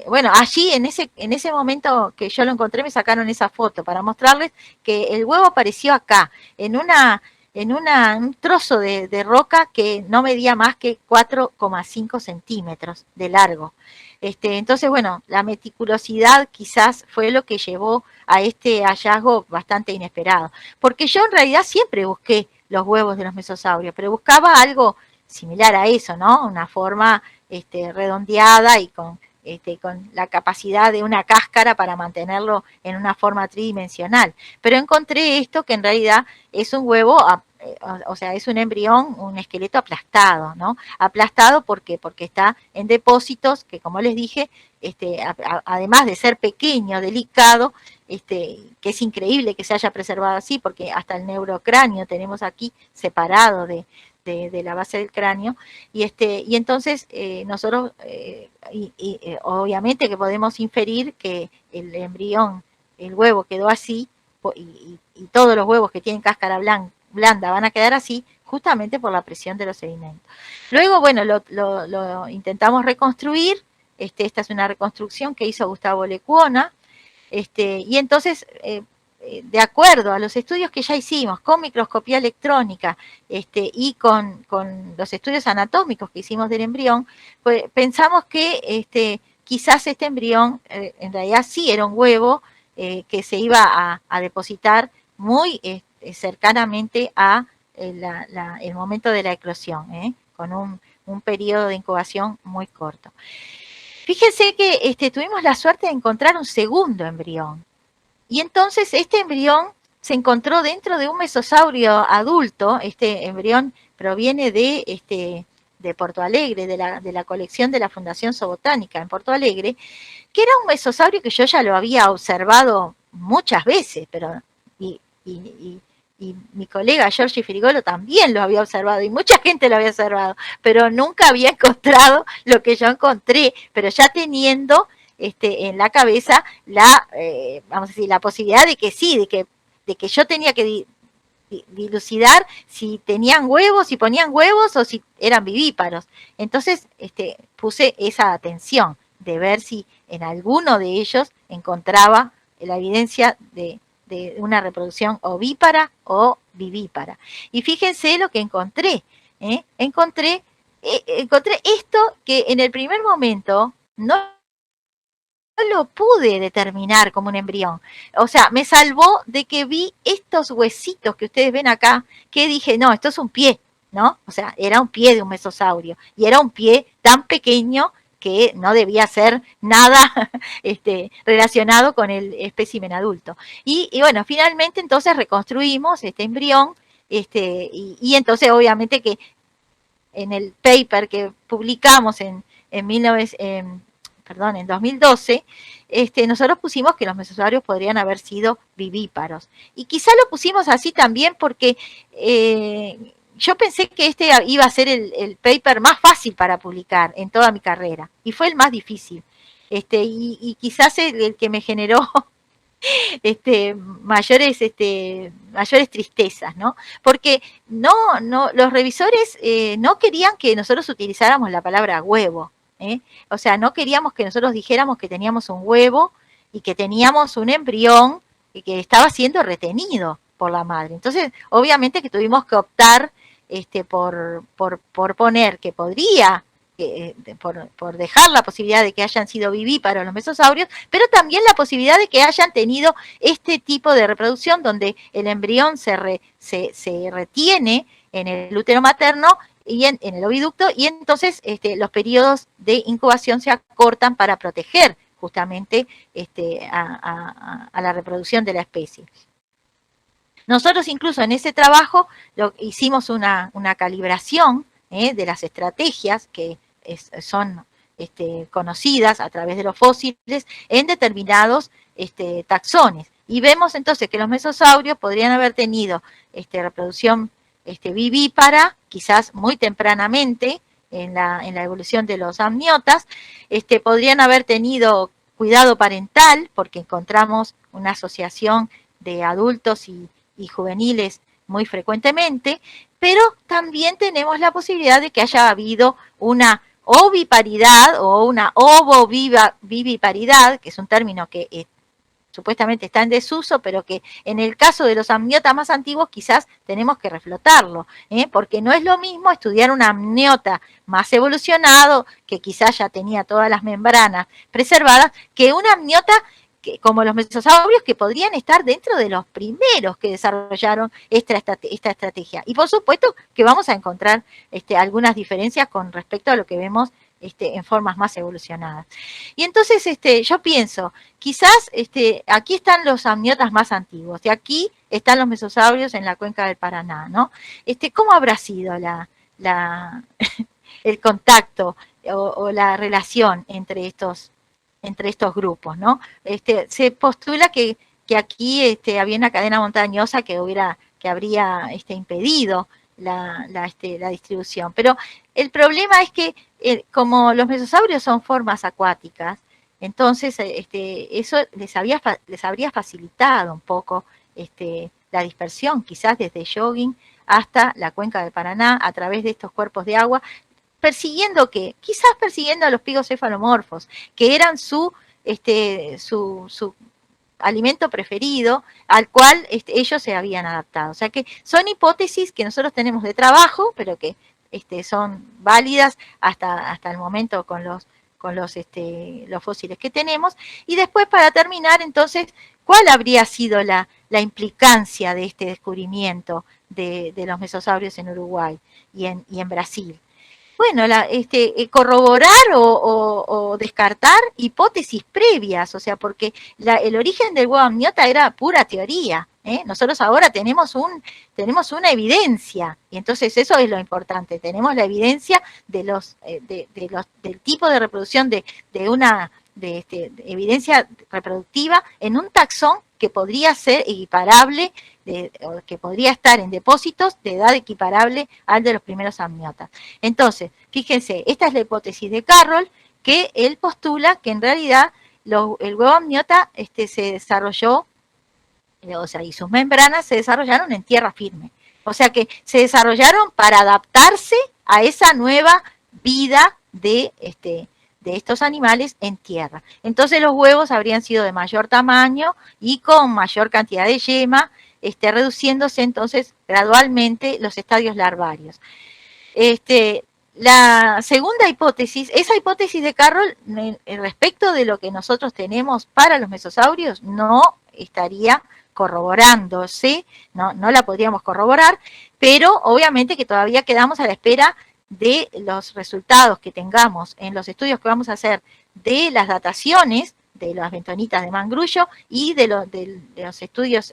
bueno, allí en ese momento que yo lo encontré me sacaron esa foto para mostrarles que el huevo apareció acá, en un trozo de roca que no medía más que 4,5 centímetros de largo. Entonces, bueno, la meticulosidad quizás fue lo que llevó a este hallazgo bastante inesperado, porque yo en realidad siempre busqué los huevos de los mesosaurios, pero buscaba algo similar a eso, ¿no? Una forma redondeada y con la capacidad de una cáscara para mantenerlo en una forma tridimensional. Pero encontré esto que en realidad es un huevo, o sea, es un embrión, un esqueleto aplastado, ¿no? Aplastado, ¿por qué? Porque está en depósitos que, como les dije, además de ser pequeño, delicado, que es increíble que se haya preservado así, porque hasta el neurocráneo tenemos aquí separado de la base del cráneo, y entonces nosotros obviamente que podemos inferir que el embrión, el huevo quedó así, y todos los huevos que tienen cáscara blanda van a quedar así, justamente por la presión de los sedimentos. Luego, bueno, lo intentamos reconstruir. Esta es una reconstrucción que hizo Gustavo Lecuona, y entonces de acuerdo a los estudios que ya hicimos con microscopía electrónica y con los estudios anatómicos que hicimos del embrión, pues pensamos que quizás este embrión en realidad sí era un huevo que se iba a depositar muy cercanamente a el momento de la eclosión, con un periodo de incubación muy corto. Fíjense que tuvimos la suerte de encontrar un segundo embrión. Y entonces este embrión se encontró dentro de un mesosaurio adulto. Este embrión proviene de Porto Alegre, de la colección de la Fundación Zoobotánica en Porto Alegre, que era un mesosaurio que yo ya lo había observado muchas veces, pero y mi colega Giorgi Frigolo también lo había observado, y mucha gente lo había observado, pero nunca había encontrado lo que yo encontré, pero ya teniendo en la cabeza vamos a decir, la posibilidad de que sí, de que yo tenía que dilucidar si tenían huevos, si ponían huevos o si eran vivíparos. Entonces puse esa atención de ver si en alguno de ellos encontraba la evidencia de una reproducción ovípara o vivípara. Y fíjense lo que encontré. Encontré esto que en el primer momento no lo pude determinar como un embrión. O sea, me salvó de que vi estos huesitos que ustedes ven acá, que dije, no, esto es un pie, ¿no? O sea, era un pie de un mesosaurio, y era un pie tan pequeño que no debía ser nada relacionado con el espécimen adulto. Y bueno, finalmente entonces reconstruimos este embrión, y entonces obviamente que en el paper que publicamos en 2012, nosotros pusimos que los mesosaurios podrían haber sido vivíparos. Y quizá lo pusimos así también porque yo pensé que iba a ser el paper más fácil para publicar en toda mi carrera, y fue el más difícil. y quizás el que me generó mayores tristezas, ¿no? Porque los revisores no querían que nosotros utilizáramos la palabra huevo, ¿eh? O sea, no queríamos que nosotros dijéramos que teníamos un huevo y que teníamos un embrión y que estaba siendo retenido por la madre. Entonces, obviamente que tuvimos que optar por poner que podría por dejar la posibilidad de que hayan sido vivíparos los mesosaurios, pero también la posibilidad de que hayan tenido este tipo de reproducción donde el embrión se retiene en el útero materno y en el oviducto, y entonces los periodos de incubación se acortan para proteger justamente a la reproducción de la especie. Nosotros incluso en ese trabajo hicimos una calibración de las estrategias que son conocidas a través de los fósiles en determinados taxones. Y vemos entonces que los mesosaurios podrían haber tenido reproducción vivípara, quizás muy tempranamente en la evolución de los amniotas, podrían haber tenido cuidado parental, porque encontramos una asociación de adultos y juveniles muy frecuentemente, pero también tenemos la posibilidad de que haya habido una oviparidad o una ovoviviparidad, que es un término que supuestamente está en desuso, pero que en el caso de los amniotas más antiguos quizás tenemos que reflotarlo, porque no es lo mismo estudiar un amniota más evolucionado, que quizás ya tenía todas las membranas preservadas, que un amniota como los mesosaurios, que podrían estar dentro de los primeros que desarrollaron esta estrategia. Y por supuesto que vamos a encontrar algunas diferencias con respecto a lo que vemos en formas más evolucionadas. Y entonces yo pienso, quizás aquí están los amniotas más antiguos, y aquí están los mesosaurios en la cuenca del Paraná, ¿no? ¿Cómo habrá sido el contacto o la relación entre estos grupos, ¿no? Se postula que aquí había una cadena montañosa que habría impedido la distribución. Pero el problema es que como los mesosaurios son formas acuáticas, entonces eso les habría facilitado un poco la dispersión, quizás desde Jogging hasta la cuenca del Paraná, a través de estos cuerpos de agua, quizás persiguiendo a los pigocefalomorfos, que eran su alimento preferido, al cual ellos se habían adaptado. O sea que son hipótesis que nosotros tenemos de trabajo, pero que son válidas hasta el momento con los fósiles que tenemos. Y después, para terminar, entonces, ¿cuál habría sido la implicancia de este descubrimiento de los mesosaurios en Uruguay y en Brasil? Bueno, corroborar o descartar hipótesis previas, o sea, porque el origen del huevo amniota era pura teoría. Nosotros ahora tenemos una evidencia, y entonces eso es lo importante, tenemos la evidencia del tipo de reproducción de evidencia reproductiva en un taxón que podría ser equiparable, que podría estar en depósitos de edad equiparable al de los primeros amniotas. Entonces, fíjense, esta es la hipótesis de Carroll, que él postula que en realidad el huevo amniota se desarrolló, o sea, y sus membranas se desarrollaron en tierra firme. O sea que se desarrollaron para adaptarse a esa nueva vida de estos animales en tierra. Entonces los huevos habrían sido de mayor tamaño y con mayor cantidad de yema, reduciéndose entonces gradualmente los estadios larvarios. La segunda hipótesis, esa hipótesis de Carroll, respecto de lo que nosotros tenemos para los mesosaurios, no estaría corroborándose, no la podríamos corroborar, pero obviamente que todavía quedamos a la espera de los resultados que tengamos en los estudios que vamos a hacer de las dataciones de las bentonitas de Mangrullo y de los estudios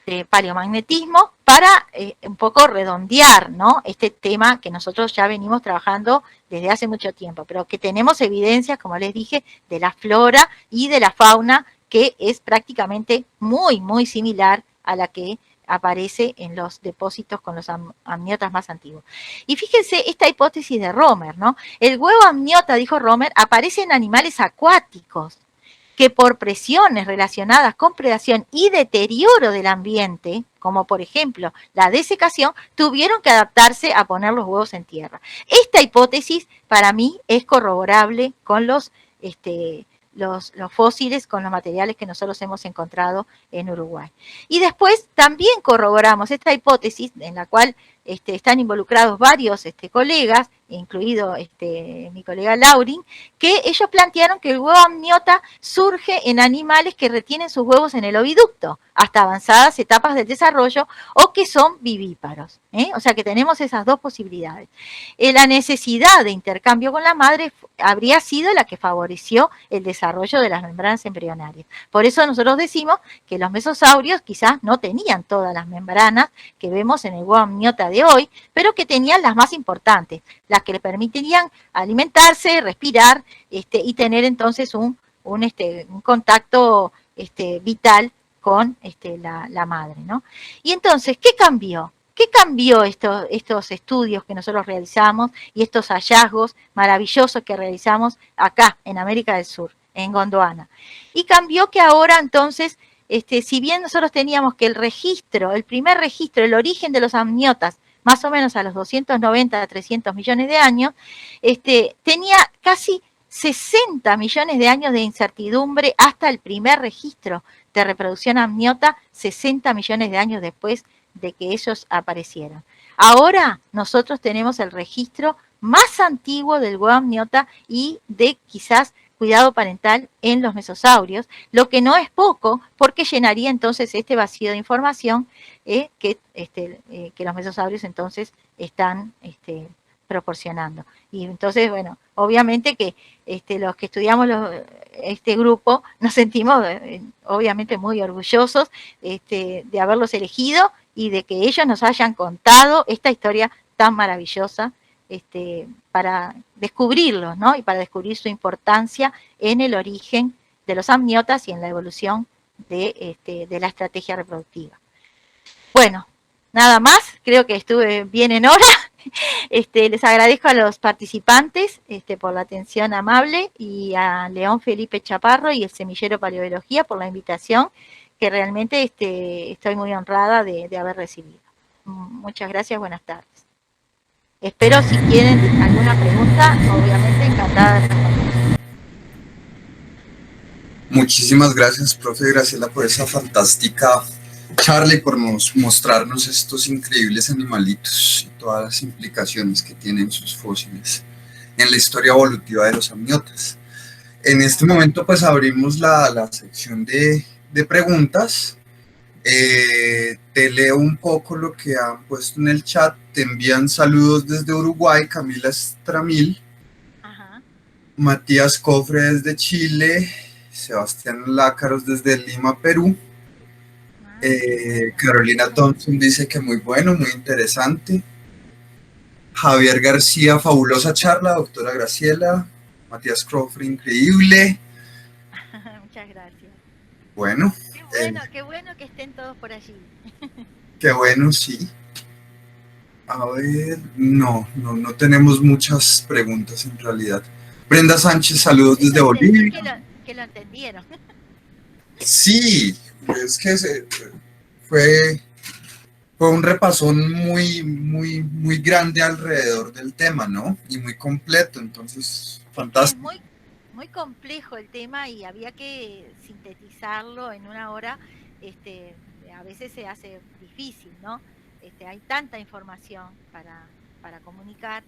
de paleomagnetismo para un poco redondear, ¿no?, este tema que nosotros ya venimos trabajando desde hace mucho tiempo, pero que tenemos evidencias, como les dije, de la flora y de la fauna, que es prácticamente muy, muy similar a la que aparece en los depósitos con los amniotas más antiguos. Y fíjense esta hipótesis de Romer, ¿no? El huevo amniota, dijo Romer, aparece en animales acuáticos que por presiones relacionadas con predación y deterioro del ambiente, como por ejemplo la desecación, tuvieron que adaptarse a poner los huevos en tierra. Esta hipótesis para mí es corroborable con los fósiles, con los materiales que nosotros hemos encontrado en Uruguay. Y después también corroboramos esta hipótesis en la cual están involucrados varios colegas, incluido mi colega Laurin, que ellos plantearon que el huevo amniota surge en animales que retienen sus huevos en el oviducto hasta avanzadas etapas del desarrollo o que son vivíparos. O sea que tenemos esas dos posibilidades. La necesidad de intercambio con la madre habría sido la que favoreció el desarrollo de las membranas embrionarias. Por eso nosotros decimos que los mesosaurios quizás no tenían todas las membranas que vemos en el huevo amniota de hoy, pero que tenían las más importantes, las que le permitirían alimentarse, respirar y tener entonces un contacto vital con la madre, ¿no? Y entonces, ¿qué cambió? ¿Qué cambió estos estudios que nosotros realizamos y estos hallazgos maravillosos que realizamos acá en América del Sur, en Gondwana? Y cambió que ahora entonces, si bien nosotros teníamos que el primer registro, el origen de los amniotas, más o menos a los 290 a 300 millones de años, tenía casi 60 millones de años de incertidumbre hasta el primer registro de reproducción amniota, 60 millones de años después de que ellos aparecieran. Ahora nosotros tenemos el registro más antiguo del huevo amniota y de quizás cuidado parental en los mesosaurios, lo que no es poco porque llenaría entonces este vacío de información que los mesosaurios entonces están proporcionando. Y entonces, bueno, obviamente que los que estudiamos este grupo nos sentimos obviamente muy orgullosos de haberlos elegido y de que ellos nos hayan contado esta historia tan maravillosa para descubrirlos, ¿no? Y para descubrir su importancia en el origen de los amniotas y en la evolución de la estrategia reproductiva. Bueno, nada más, creo que estuve bien en hora. Les agradezco a los participantes por la atención amable y a León Felipe Chaparro y el Semillero Paleobiología por la invitación, que realmente estoy muy honrada de haber recibido. Muchas gracias, buenas tardes. Espero si tienen alguna pregunta, obviamente encantada de responder. Muchísimas gracias, profe Graciela, por esa fantástica charla y por mostrarnos estos increíbles animalitos y todas las implicaciones que tienen sus fósiles en la historia evolutiva de los amniotas. En este momento pues abrimos la sección de preguntas. Te leo un poco lo que han puesto en el chat. Te envían saludos desde Uruguay, Camila Estramil, Matías Cofre desde Chile, Sebastián Lácaros desde Lima, Perú. Carolina Thompson dice que muy bueno, muy interesante. Javier García, fabulosa charla, doctora Graciela. Matías Crawford, increíble. Muchas gracias. Bueno. Qué bueno que estén todos por allí. Qué bueno, sí. A ver, no tenemos muchas preguntas en realidad. Brenda Sánchez, saludos desde Bolivia. Que lo entendieron. Sí, es que fue un repasón muy grande alrededor del tema, ¿no? Y muy completo, entonces, fantástico. Es muy complejo el tema y había que sintetizarlo en una hora. A veces se hace difícil, ¿no? Hay tanta información para comunicar,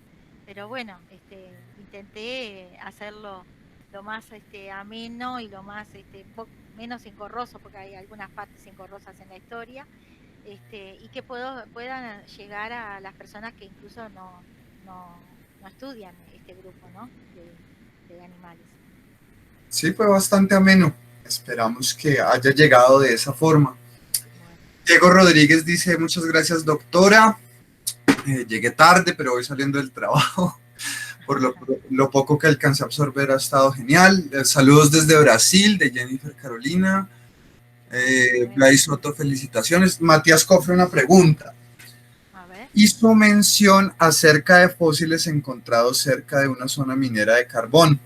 pero bueno, intenté hacerlo lo más ameno y lo más menos engorroso, porque hay algunas partes engorrosas en la historia, y que puedan llegar a las personas que incluso no estudian este grupo, ¿no? de animales. Sí, fue bastante ameno. Esperamos que haya llegado de esa forma. Diego Rodríguez dice, muchas gracias, doctora. Llegué tarde, pero voy saliendo del trabajo. Por lo poco que alcancé a absorber ha estado genial. Saludos desde Brasil, de Jennifer Carolina. Blay Soto, felicitaciones. Matías Cofre, una pregunta. A ver. Hizo mención acerca de fósiles encontrados cerca de una zona minera de carbón.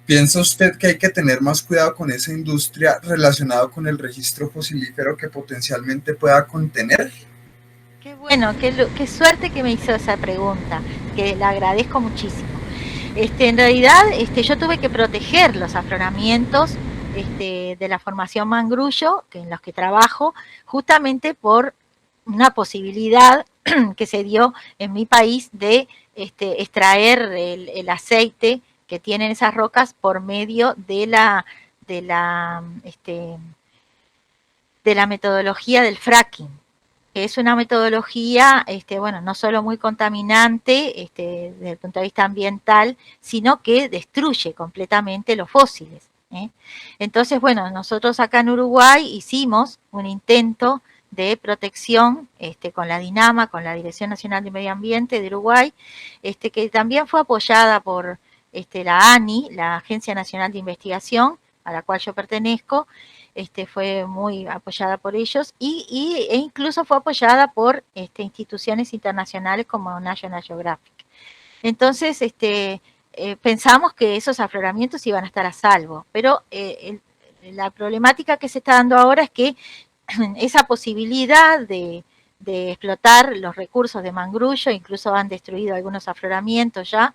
¿Piensa usted que hay que tener más cuidado con esa industria relacionado con el registro fosilífero que potencialmente pueda contener? Qué bueno, qué suerte que me hizo esa pregunta, que la agradezco muchísimo. En realidad, yo tuve que proteger los afloramientos de la formación Mangrullo, en los que trabajo, justamente por una posibilidad que se dio en mi país de extraer el aceite que tienen esas rocas por medio de la, este, de la metodología del fracking, que es una metodología, bueno, no solo muy contaminante desde el punto de vista ambiental, sino que destruye completamente los fósiles. Entonces, bueno, nosotros acá en Uruguay hicimos un intento de protección con la DINAMA, con la Dirección Nacional de Medio Ambiente de Uruguay, que también fue apoyada por la ANI, la Agencia Nacional de Investigación, a la cual yo pertenezco, fue muy apoyada por ellos e incluso fue apoyada por instituciones internacionales como National Geographic. Entonces, pensamos que esos afloramientos iban a estar a salvo, pero la problemática que se está dando ahora es que esa posibilidad de explotar los recursos de Mangrullo, incluso han destruido algunos afloramientos ya,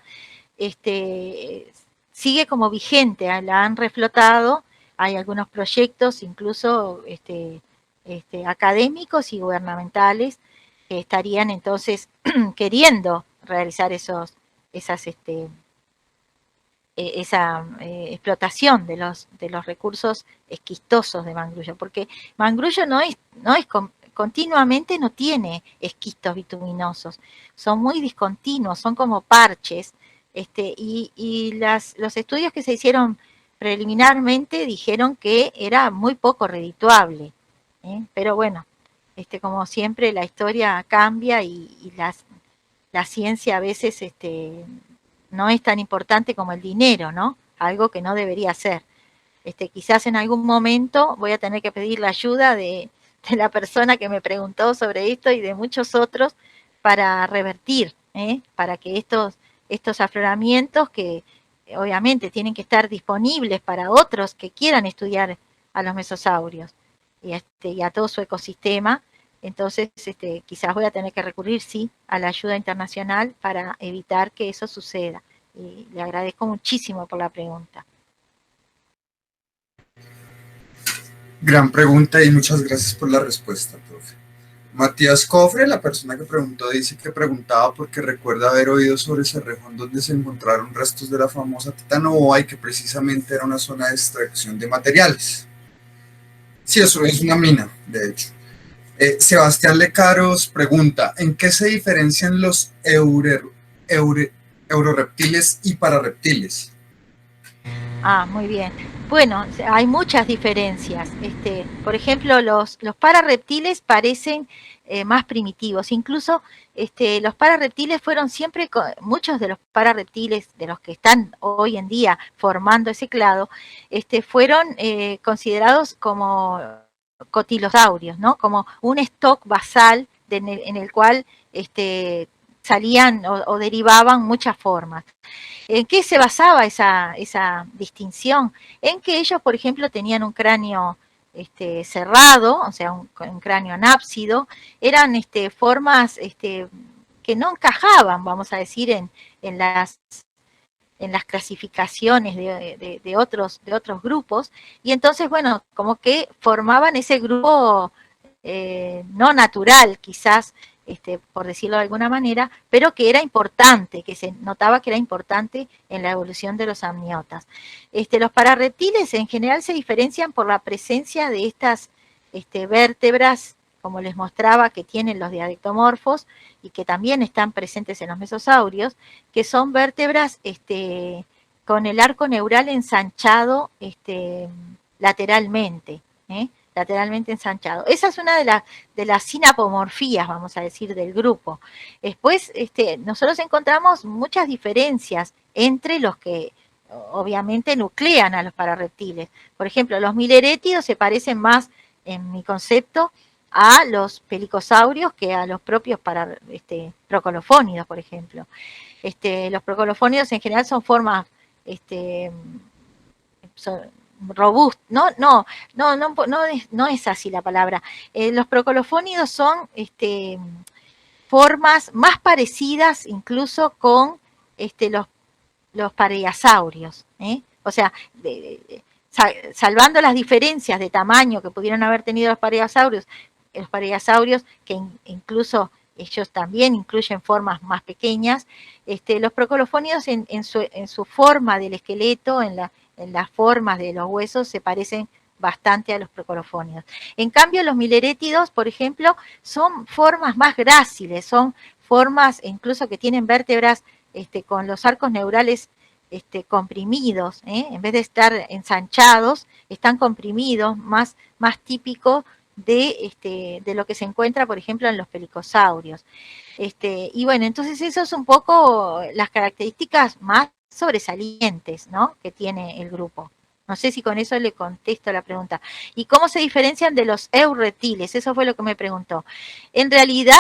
sigue como vigente, la han reflotado, hay algunos proyectos incluso académicos y gubernamentales que estarían entonces queriendo realizar esa explotación de los recursos esquistosos de Mangrullo, porque Mangrullo no es continuamente no tiene esquistos bituminosos, son muy discontinuos, son como parches, y los estudios que se hicieron preliminarmente dijeron que era muy poco redituable, pero bueno, como siempre la historia cambia y la ciencia a veces no es tan importante como el dinero, ¿no? Algo que no debería ser. Quizás en algún momento voy a tener que pedir la ayuda de la persona que me preguntó sobre esto y de muchos otros para revertir, para que estos afloramientos que obviamente tienen que estar disponibles para otros que quieran estudiar a los mesosaurios y a todo su ecosistema. Entonces, quizás voy a tener que recurrir, sí, a la ayuda internacional para evitar que eso suceda. Y le agradezco muchísimo por la pregunta. Gran pregunta y muchas gracias por la respuesta, profe. Matías Cofre, la persona que preguntó, dice que preguntaba porque recuerda haber oído sobre Cerrejón donde se encontraron restos de la famosa Titanova y que precisamente era una zona de extracción de materiales. Sí, eso es una mina, de hecho. Sebastián Lecaros pregunta, ¿en qué se diferencian los euroreptiles y pararreptiles? Ah, muy bien. Bueno, hay muchas diferencias. Por ejemplo, los pararreptiles parecen más primitivos. Incluso los pararreptiles fueron siempre, muchos de los pararreptiles de los que están hoy en día formando ese clado, fueron considerados como cotilosaurios, ¿no? Como un stock basal en el cual salían o derivaban muchas formas. ¿En qué se basaba esa distinción? En que ellos, por ejemplo, tenían un cráneo cerrado, o sea, un cráneo anápsido, eran formas que no encajaban, vamos a decir, en las clasificaciones de otros grupos, y entonces, bueno, como que formaban ese grupo no natural, quizás, por decirlo de alguna manera, pero que era importante, que se notaba que era importante en la evolución de los amniotas. Los pararreptiles en general se diferencian por la presencia de estas vértebras, como les mostraba, que tienen los diadectomorfos y que también están presentes en los mesosaurios, que son vértebras con el arco neural ensanchado lateralmente, lateralmente ensanchado. Esa es una de las sinapomorfías, vamos a decir, del grupo. Después, nosotros encontramos muchas diferencias entre los que obviamente nuclean a los pararreptiles. Por ejemplo, los milerétidos se parecen más en mi concepto, a los pelicosaurios que a los propios procolofónidos, por ejemplo. Los procolofónidos en general son formas son robustas, no es así la palabra. Los procolofónidos son formas más parecidas incluso con los pareiasaurios, ¿eh? O sea, salvando las diferencias de tamaño que pudieron haber tenido los pareiasaurios que incluso ellos también incluyen formas más pequeñas, los procolofónidos en su forma del esqueleto, en las formas de los huesos, se parecen bastante a los procolofónidos. En cambio, los milerétidos, por ejemplo, son formas más gráciles, son formas incluso que tienen vértebras con los arcos neurales comprimidos, en vez de estar ensanchados, están comprimidos, más típico de lo que se encuentra, por ejemplo, en los pelicosaurios. Y bueno, entonces eso es un poco las características más sobresalientes, ¿no?, que tiene el grupo. No sé si con eso le contesto la pregunta. ¿Y cómo se diferencian de los eureptiles? Eso fue lo que me preguntó. En realidad,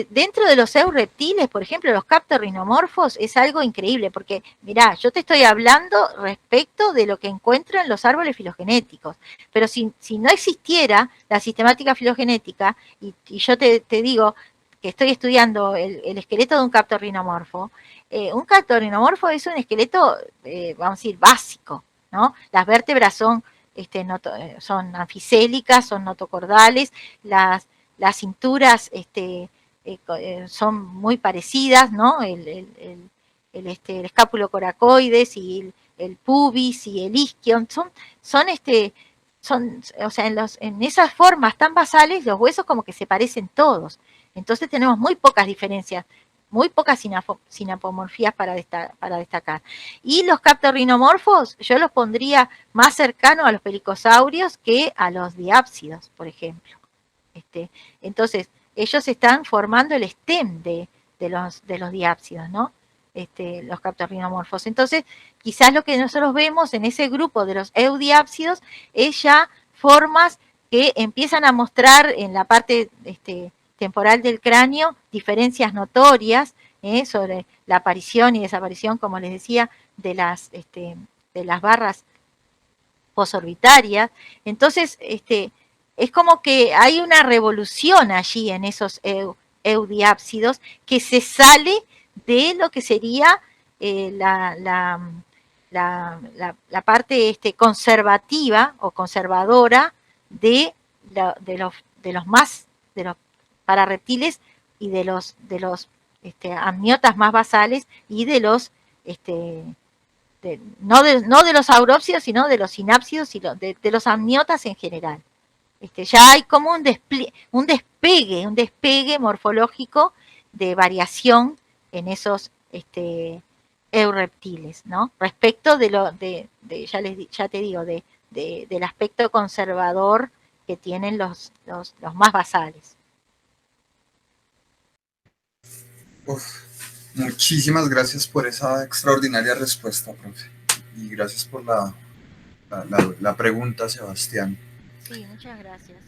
dentro de los eureptiles, por ejemplo, los captorhinomorfos, es algo increíble, porque, mirá, yo te estoy hablando respecto de lo que encuentro en los árboles filogenéticos, pero si no existiera la sistemática filogenética, y yo te digo que estoy estudiando el esqueleto de un captorhinomorfo es un esqueleto, vamos a decir, básico, ¿no? Las vértebras son anfisélicas, son notocordales, las cinturas son muy parecidas, ¿no? El escápulo coracoides y el pubis y el isquion o sea, en esas formas tan basales los huesos como que se parecen todos. Entonces tenemos muy pocas diferencias, muy pocas sinapomorfías para destacar. Y los captorhinomorfos yo los pondría más cercanos a los pelicosaurios que a los diápsidos, por ejemplo. Entonces, ellos están formando el stem de los diápsidos, ¿no? Los captorhinomorfos. Entonces, quizás lo que nosotros vemos en ese grupo de los eudiápsidos es ya formas que empiezan a mostrar en la parte temporal del cráneo diferencias notorias sobre la aparición y desaparición, como les decía, de las barras posorbitarias. Entonces, es como que hay una revolución allí en esos eudiápsidos que se sale de lo que sería la parte conservativa o conservadora de los pararreptiles y de los amniotas más basales y de los no de los aurópsidos, sino de los sinápsidos y de los amniotas en general. Ya hay como un despegue morfológico de variación en esos eureptiles, ¿no? Respecto ya te digo, del aspecto conservador que tienen los más basales. Muchísimas gracias por esa extraordinaria respuesta, profe. Y gracias por la pregunta, Sebastián. Sí, muchas gracias.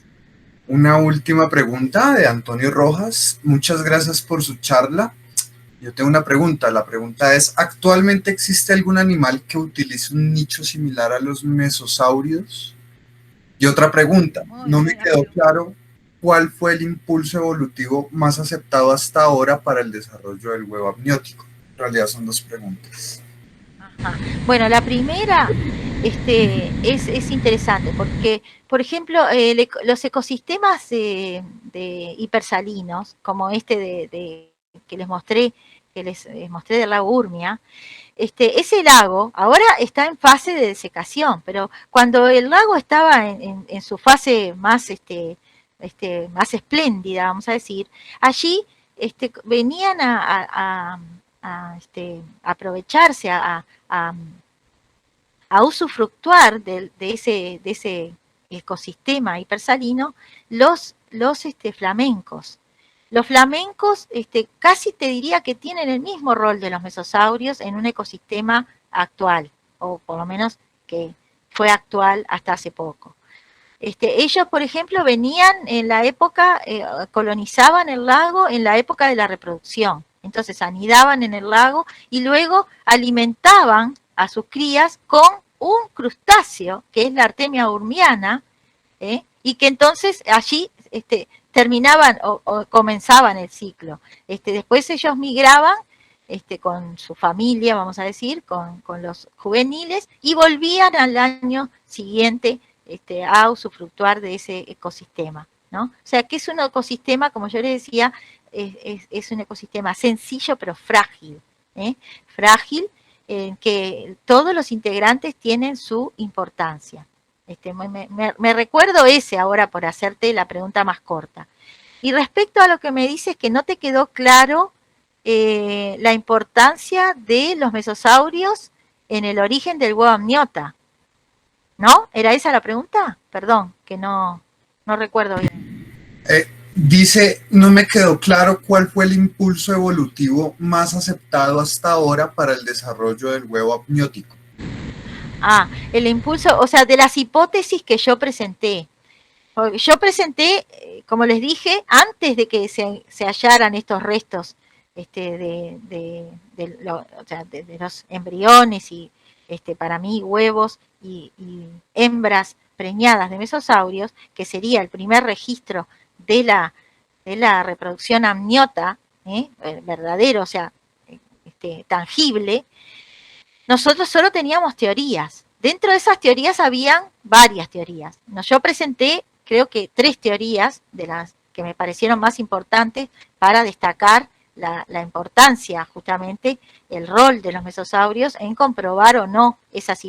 Una última pregunta de Antonio Rojas. Muchas gracias por su charla. Yo tengo una pregunta. La pregunta es, ¿actualmente existe algún animal que utilice un nicho similar a los mesosaurios? Y otra pregunta, no me quedó claro cuál fue el impulso evolutivo más aceptado hasta ahora para el desarrollo del huevo amniótico. En realidad son dos preguntas. Ajá. Bueno, la primera es interesante porque, por ejemplo, los ecosistemas de hipersalinos, como que les mostré del lago Urmia, ese lago ahora está en fase de desecación, pero cuando el lago estaba en su fase más, más espléndida, vamos a decir, allí venían a aprovecharse, a usufructuar de ese ecosistema hipersalino los flamencos. Los flamencos casi te diría que tienen el mismo rol de los mesosaurios en un ecosistema actual, o por lo menos que fue actual hasta hace poco. Ellos, por ejemplo, venían en la época, colonizaban el lago en la época de la reproducción. Entonces anidaban en el lago y luego alimentaban a sus crías con un crustáceo, que es la Artemia urmiana, y que entonces allí terminaban o comenzaban el ciclo. Después ellos migraban con su familia, vamos a decir, con los juveniles, y volvían al año siguiente a usufructuar de ese ecosistema, ¿no? O sea, que es un ecosistema, como yo les decía, es un ecosistema sencillo pero frágil, frágil, en que todos los integrantes tienen su importancia. Me recuerdo ese ahora por hacerte la pregunta más corta. Y respecto a lo que me dices que no te quedó claro la importancia de los mesosaurios en el origen del huevo amniota, ¿no? ¿Era esa la pregunta? Perdón, que no recuerdo bien. Dice, no me quedó claro cuál fue el impulso evolutivo más aceptado hasta ahora para el desarrollo del huevo amniótico. El impulso, o sea, de las hipótesis que yo presenté. Yo presenté, como les dije, antes de que se hallaran estos restos de los embriones y para mí huevos y hembras preñadas de mesosaurios, que sería el primer registro de la reproducción amniota, verdadero, o sea, tangible. Nosotros solo teníamos teorías. Dentro de esas teorías habían varias teorías. Yo presenté, creo que 3 teorías de las que me parecieron más importantes para destacar la importancia, justamente, el rol de los mesosaurios en comprobar o no esas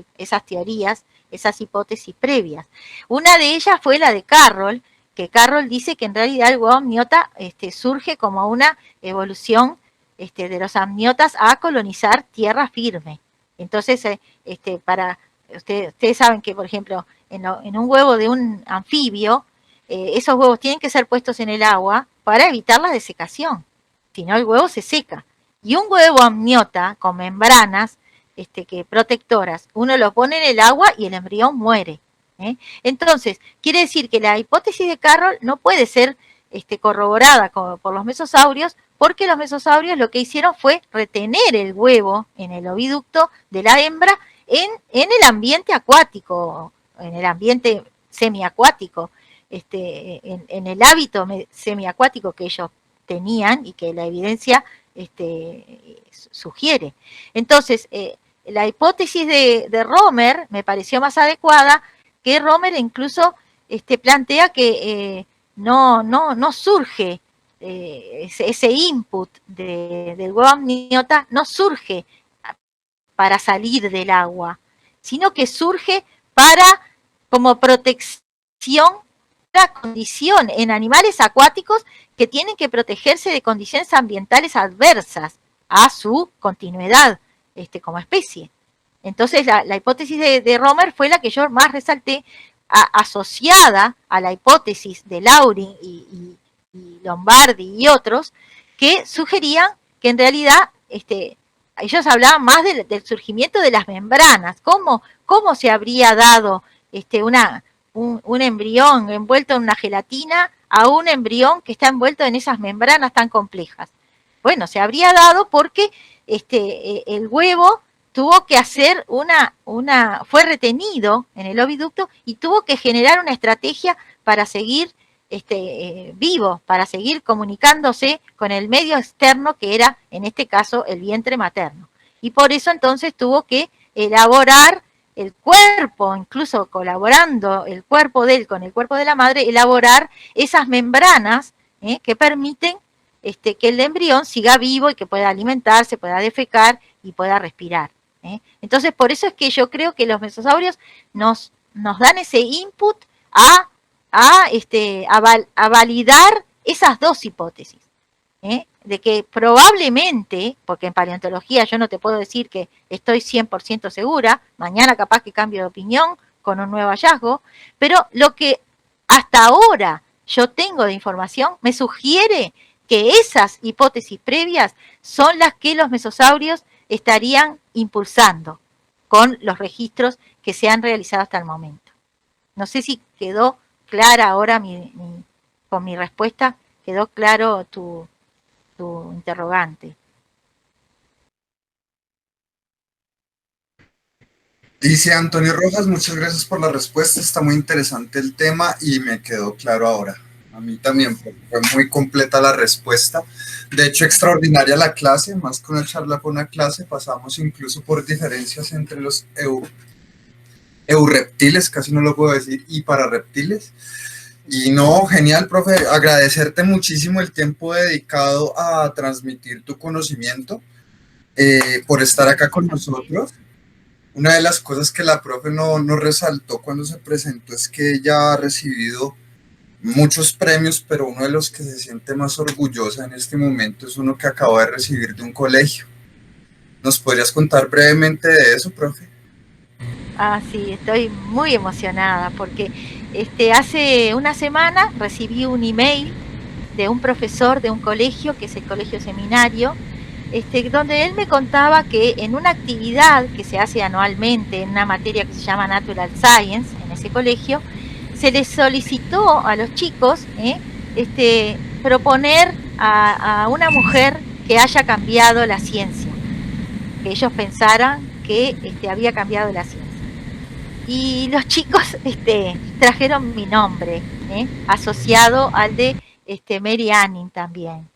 teorías, esas hipótesis previas. Una de ellas fue la de Carroll, que Carroll dice que en realidad el huevo amniota surge como una evolución de los amniotas a colonizar tierra firme. Entonces, ustedes saben que, por ejemplo, en un huevo de un anfibio, esos huevos tienen que ser puestos en el agua para evitar la desecación. Si no, el huevo se seca. Y un huevo amniota con membranas protectoras, uno lo pone en el agua y el embrión muere. Entonces, quiere decir que la hipótesis de Carroll no puede ser corroborada por los mesosaurios, porque los mesosaurios lo que hicieron fue retener el huevo en el oviducto de la hembra en el ambiente acuático, en el ambiente semiacuático, en el hábito semiacuático que ellos tenían y que la evidencia sugiere. Entonces, la hipótesis de Romer me pareció más adecuada, que Romer incluso plantea que no surge ese input del huevo amniota, no surge para salir del agua, sino que surge como protección de la condición en animales acuáticos que tienen que protegerse de condiciones ambientales adversas a su continuidad como especie. Entonces la hipótesis de Romer fue la que yo más resalté, asociada a la hipótesis de Laurin y Lombardi y otros, que sugerían que en realidad ellos hablaban más del surgimiento de las membranas, cómo se habría dado un embrión envuelto en una gelatina a un embrión que está envuelto en esas membranas tan complejas. Bueno, se habría dado porque el huevo tuvo que hacer fue retenido en el oviducto y tuvo que generar una estrategia para seguir vivo, para seguir comunicándose con el medio externo, que era, en este caso, el vientre materno. Y por eso entonces tuvo que elaborar el cuerpo, incluso colaborando el cuerpo de él con el cuerpo de la madre, elaborar esas membranas que permiten que el embrión siga vivo y que pueda alimentarse, pueda defecar y pueda respirar. Entonces, por eso es que yo creo que los mesosaurios nos dan ese input a validar esas dos hipótesis, de que probablemente, porque en paleontología yo no te puedo decir que estoy 100% segura, mañana capaz que cambio de opinión con un nuevo hallazgo, pero lo que hasta ahora yo tengo de información me sugiere que esas hipótesis previas son las que los mesosaurios estarían impulsando con los registros que se han realizado hasta el momento. No sé si quedó clara ahora con mi respuesta, quedó claro tu interrogante. Dice Antonio Rojas, muchas gracias por la respuesta, está muy interesante el tema y me quedó claro ahora. A mí también fue muy completa la respuesta. De hecho, extraordinaria la clase, más que una charla fue una clase, pasamos incluso por diferencias entre los eureptiles, casi no lo puedo decir, y pararreptiles. Y no, genial, profe, agradecerte muchísimo el tiempo dedicado a transmitir tu conocimiento, por estar acá con nosotros. Una de las cosas que la profe no resaltó cuando se presentó es que ella ha recibido muchos premios, pero uno de los que se siente más orgullosa en este momento es uno que acaba de recibir de un colegio. ¿Nos podrías contar brevemente de eso, profe? Ah, sí, estoy muy emocionada porque hace una semana recibí un email de un profesor de un colegio, que es el Colegio Seminario, donde él me contaba que en una actividad que se hace anualmente en una materia que se llama Natural Science en ese colegio, se les solicitó a los chicos proponer a una mujer que haya cambiado la ciencia, que ellos pensaran que había cambiado la ciencia. Y los chicos trajeron mi nombre, asociado al de Mary Anning también.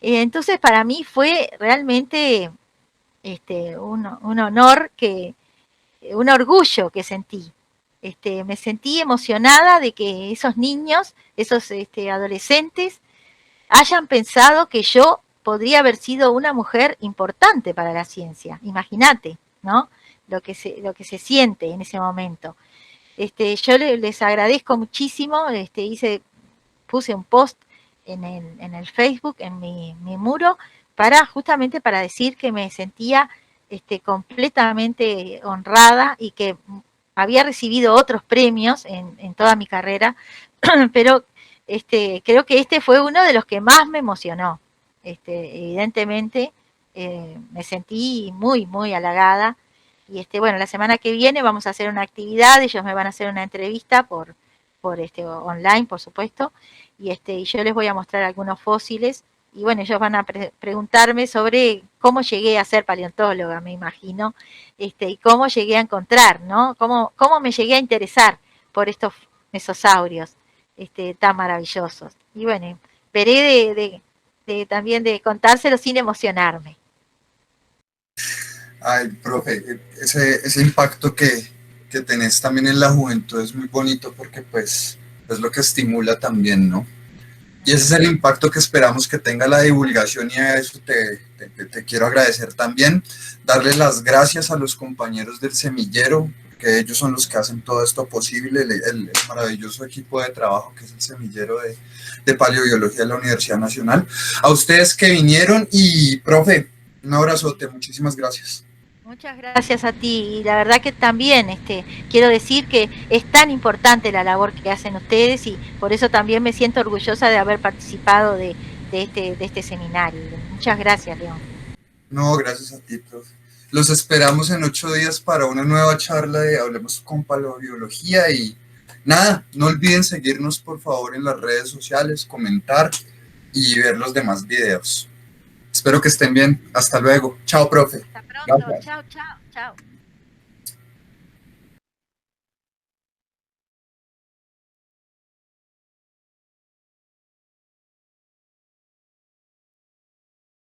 Entonces para mí fue realmente un honor, un orgullo que sentí. Me sentí emocionada de que esos niños, esos adolescentes, hayan pensado que yo podría haber sido una mujer importante para la ciencia. Imagínate, ¿no? Lo que se siente en ese momento. Yo les agradezco muchísimo, puse un post en el Facebook, en mi muro, justamente para decir que me sentía completamente honrada y que había recibido otros premios en toda mi carrera, pero creo que este fue uno de los que más me emocionó. Evidentemente me sentí muy, muy halagada. Y bueno, la semana que viene vamos a hacer una actividad, ellos me van a hacer una entrevista por online, por supuesto, y yo les voy a mostrar algunos fósiles, y bueno, ellos van a preguntarme sobre cómo llegué a ser paleontóloga, me imagino, y cómo llegué a encontrar, ¿no? Cómo me llegué a interesar por estos mesosaurios tan maravillosos. Y bueno, veré también de contárselo sin emocionarme. Ay, profe, ese impacto que tenés también en la juventud es muy bonito porque pues es lo que estimula también, ¿no? Y ese es el impacto que esperamos que tenga la divulgación y a eso te quiero agradecer también, darle las gracias a los compañeros del semillero, que ellos son los que hacen todo esto posible, el maravilloso equipo de trabajo que es el semillero de paleobiología de la Universidad Nacional. A ustedes que vinieron y, profe, un abrazote, muchísimas gracias. Muchas gracias a ti, y la verdad que también quiero decir que es tan importante la labor que hacen ustedes, y por eso también me siento orgullosa de haber participado de este seminario. Muchas gracias, León. No, gracias a ti, profe. Los esperamos en 8 días para una nueva charla de Hablemos con Paleobiología y nada, no olviden seguirnos por favor en las redes sociales, comentar y ver los demás videos. Espero que estén bien. Hasta luego. Chao, profe. Hasta pronto. Gracias. Chao, chao, chao.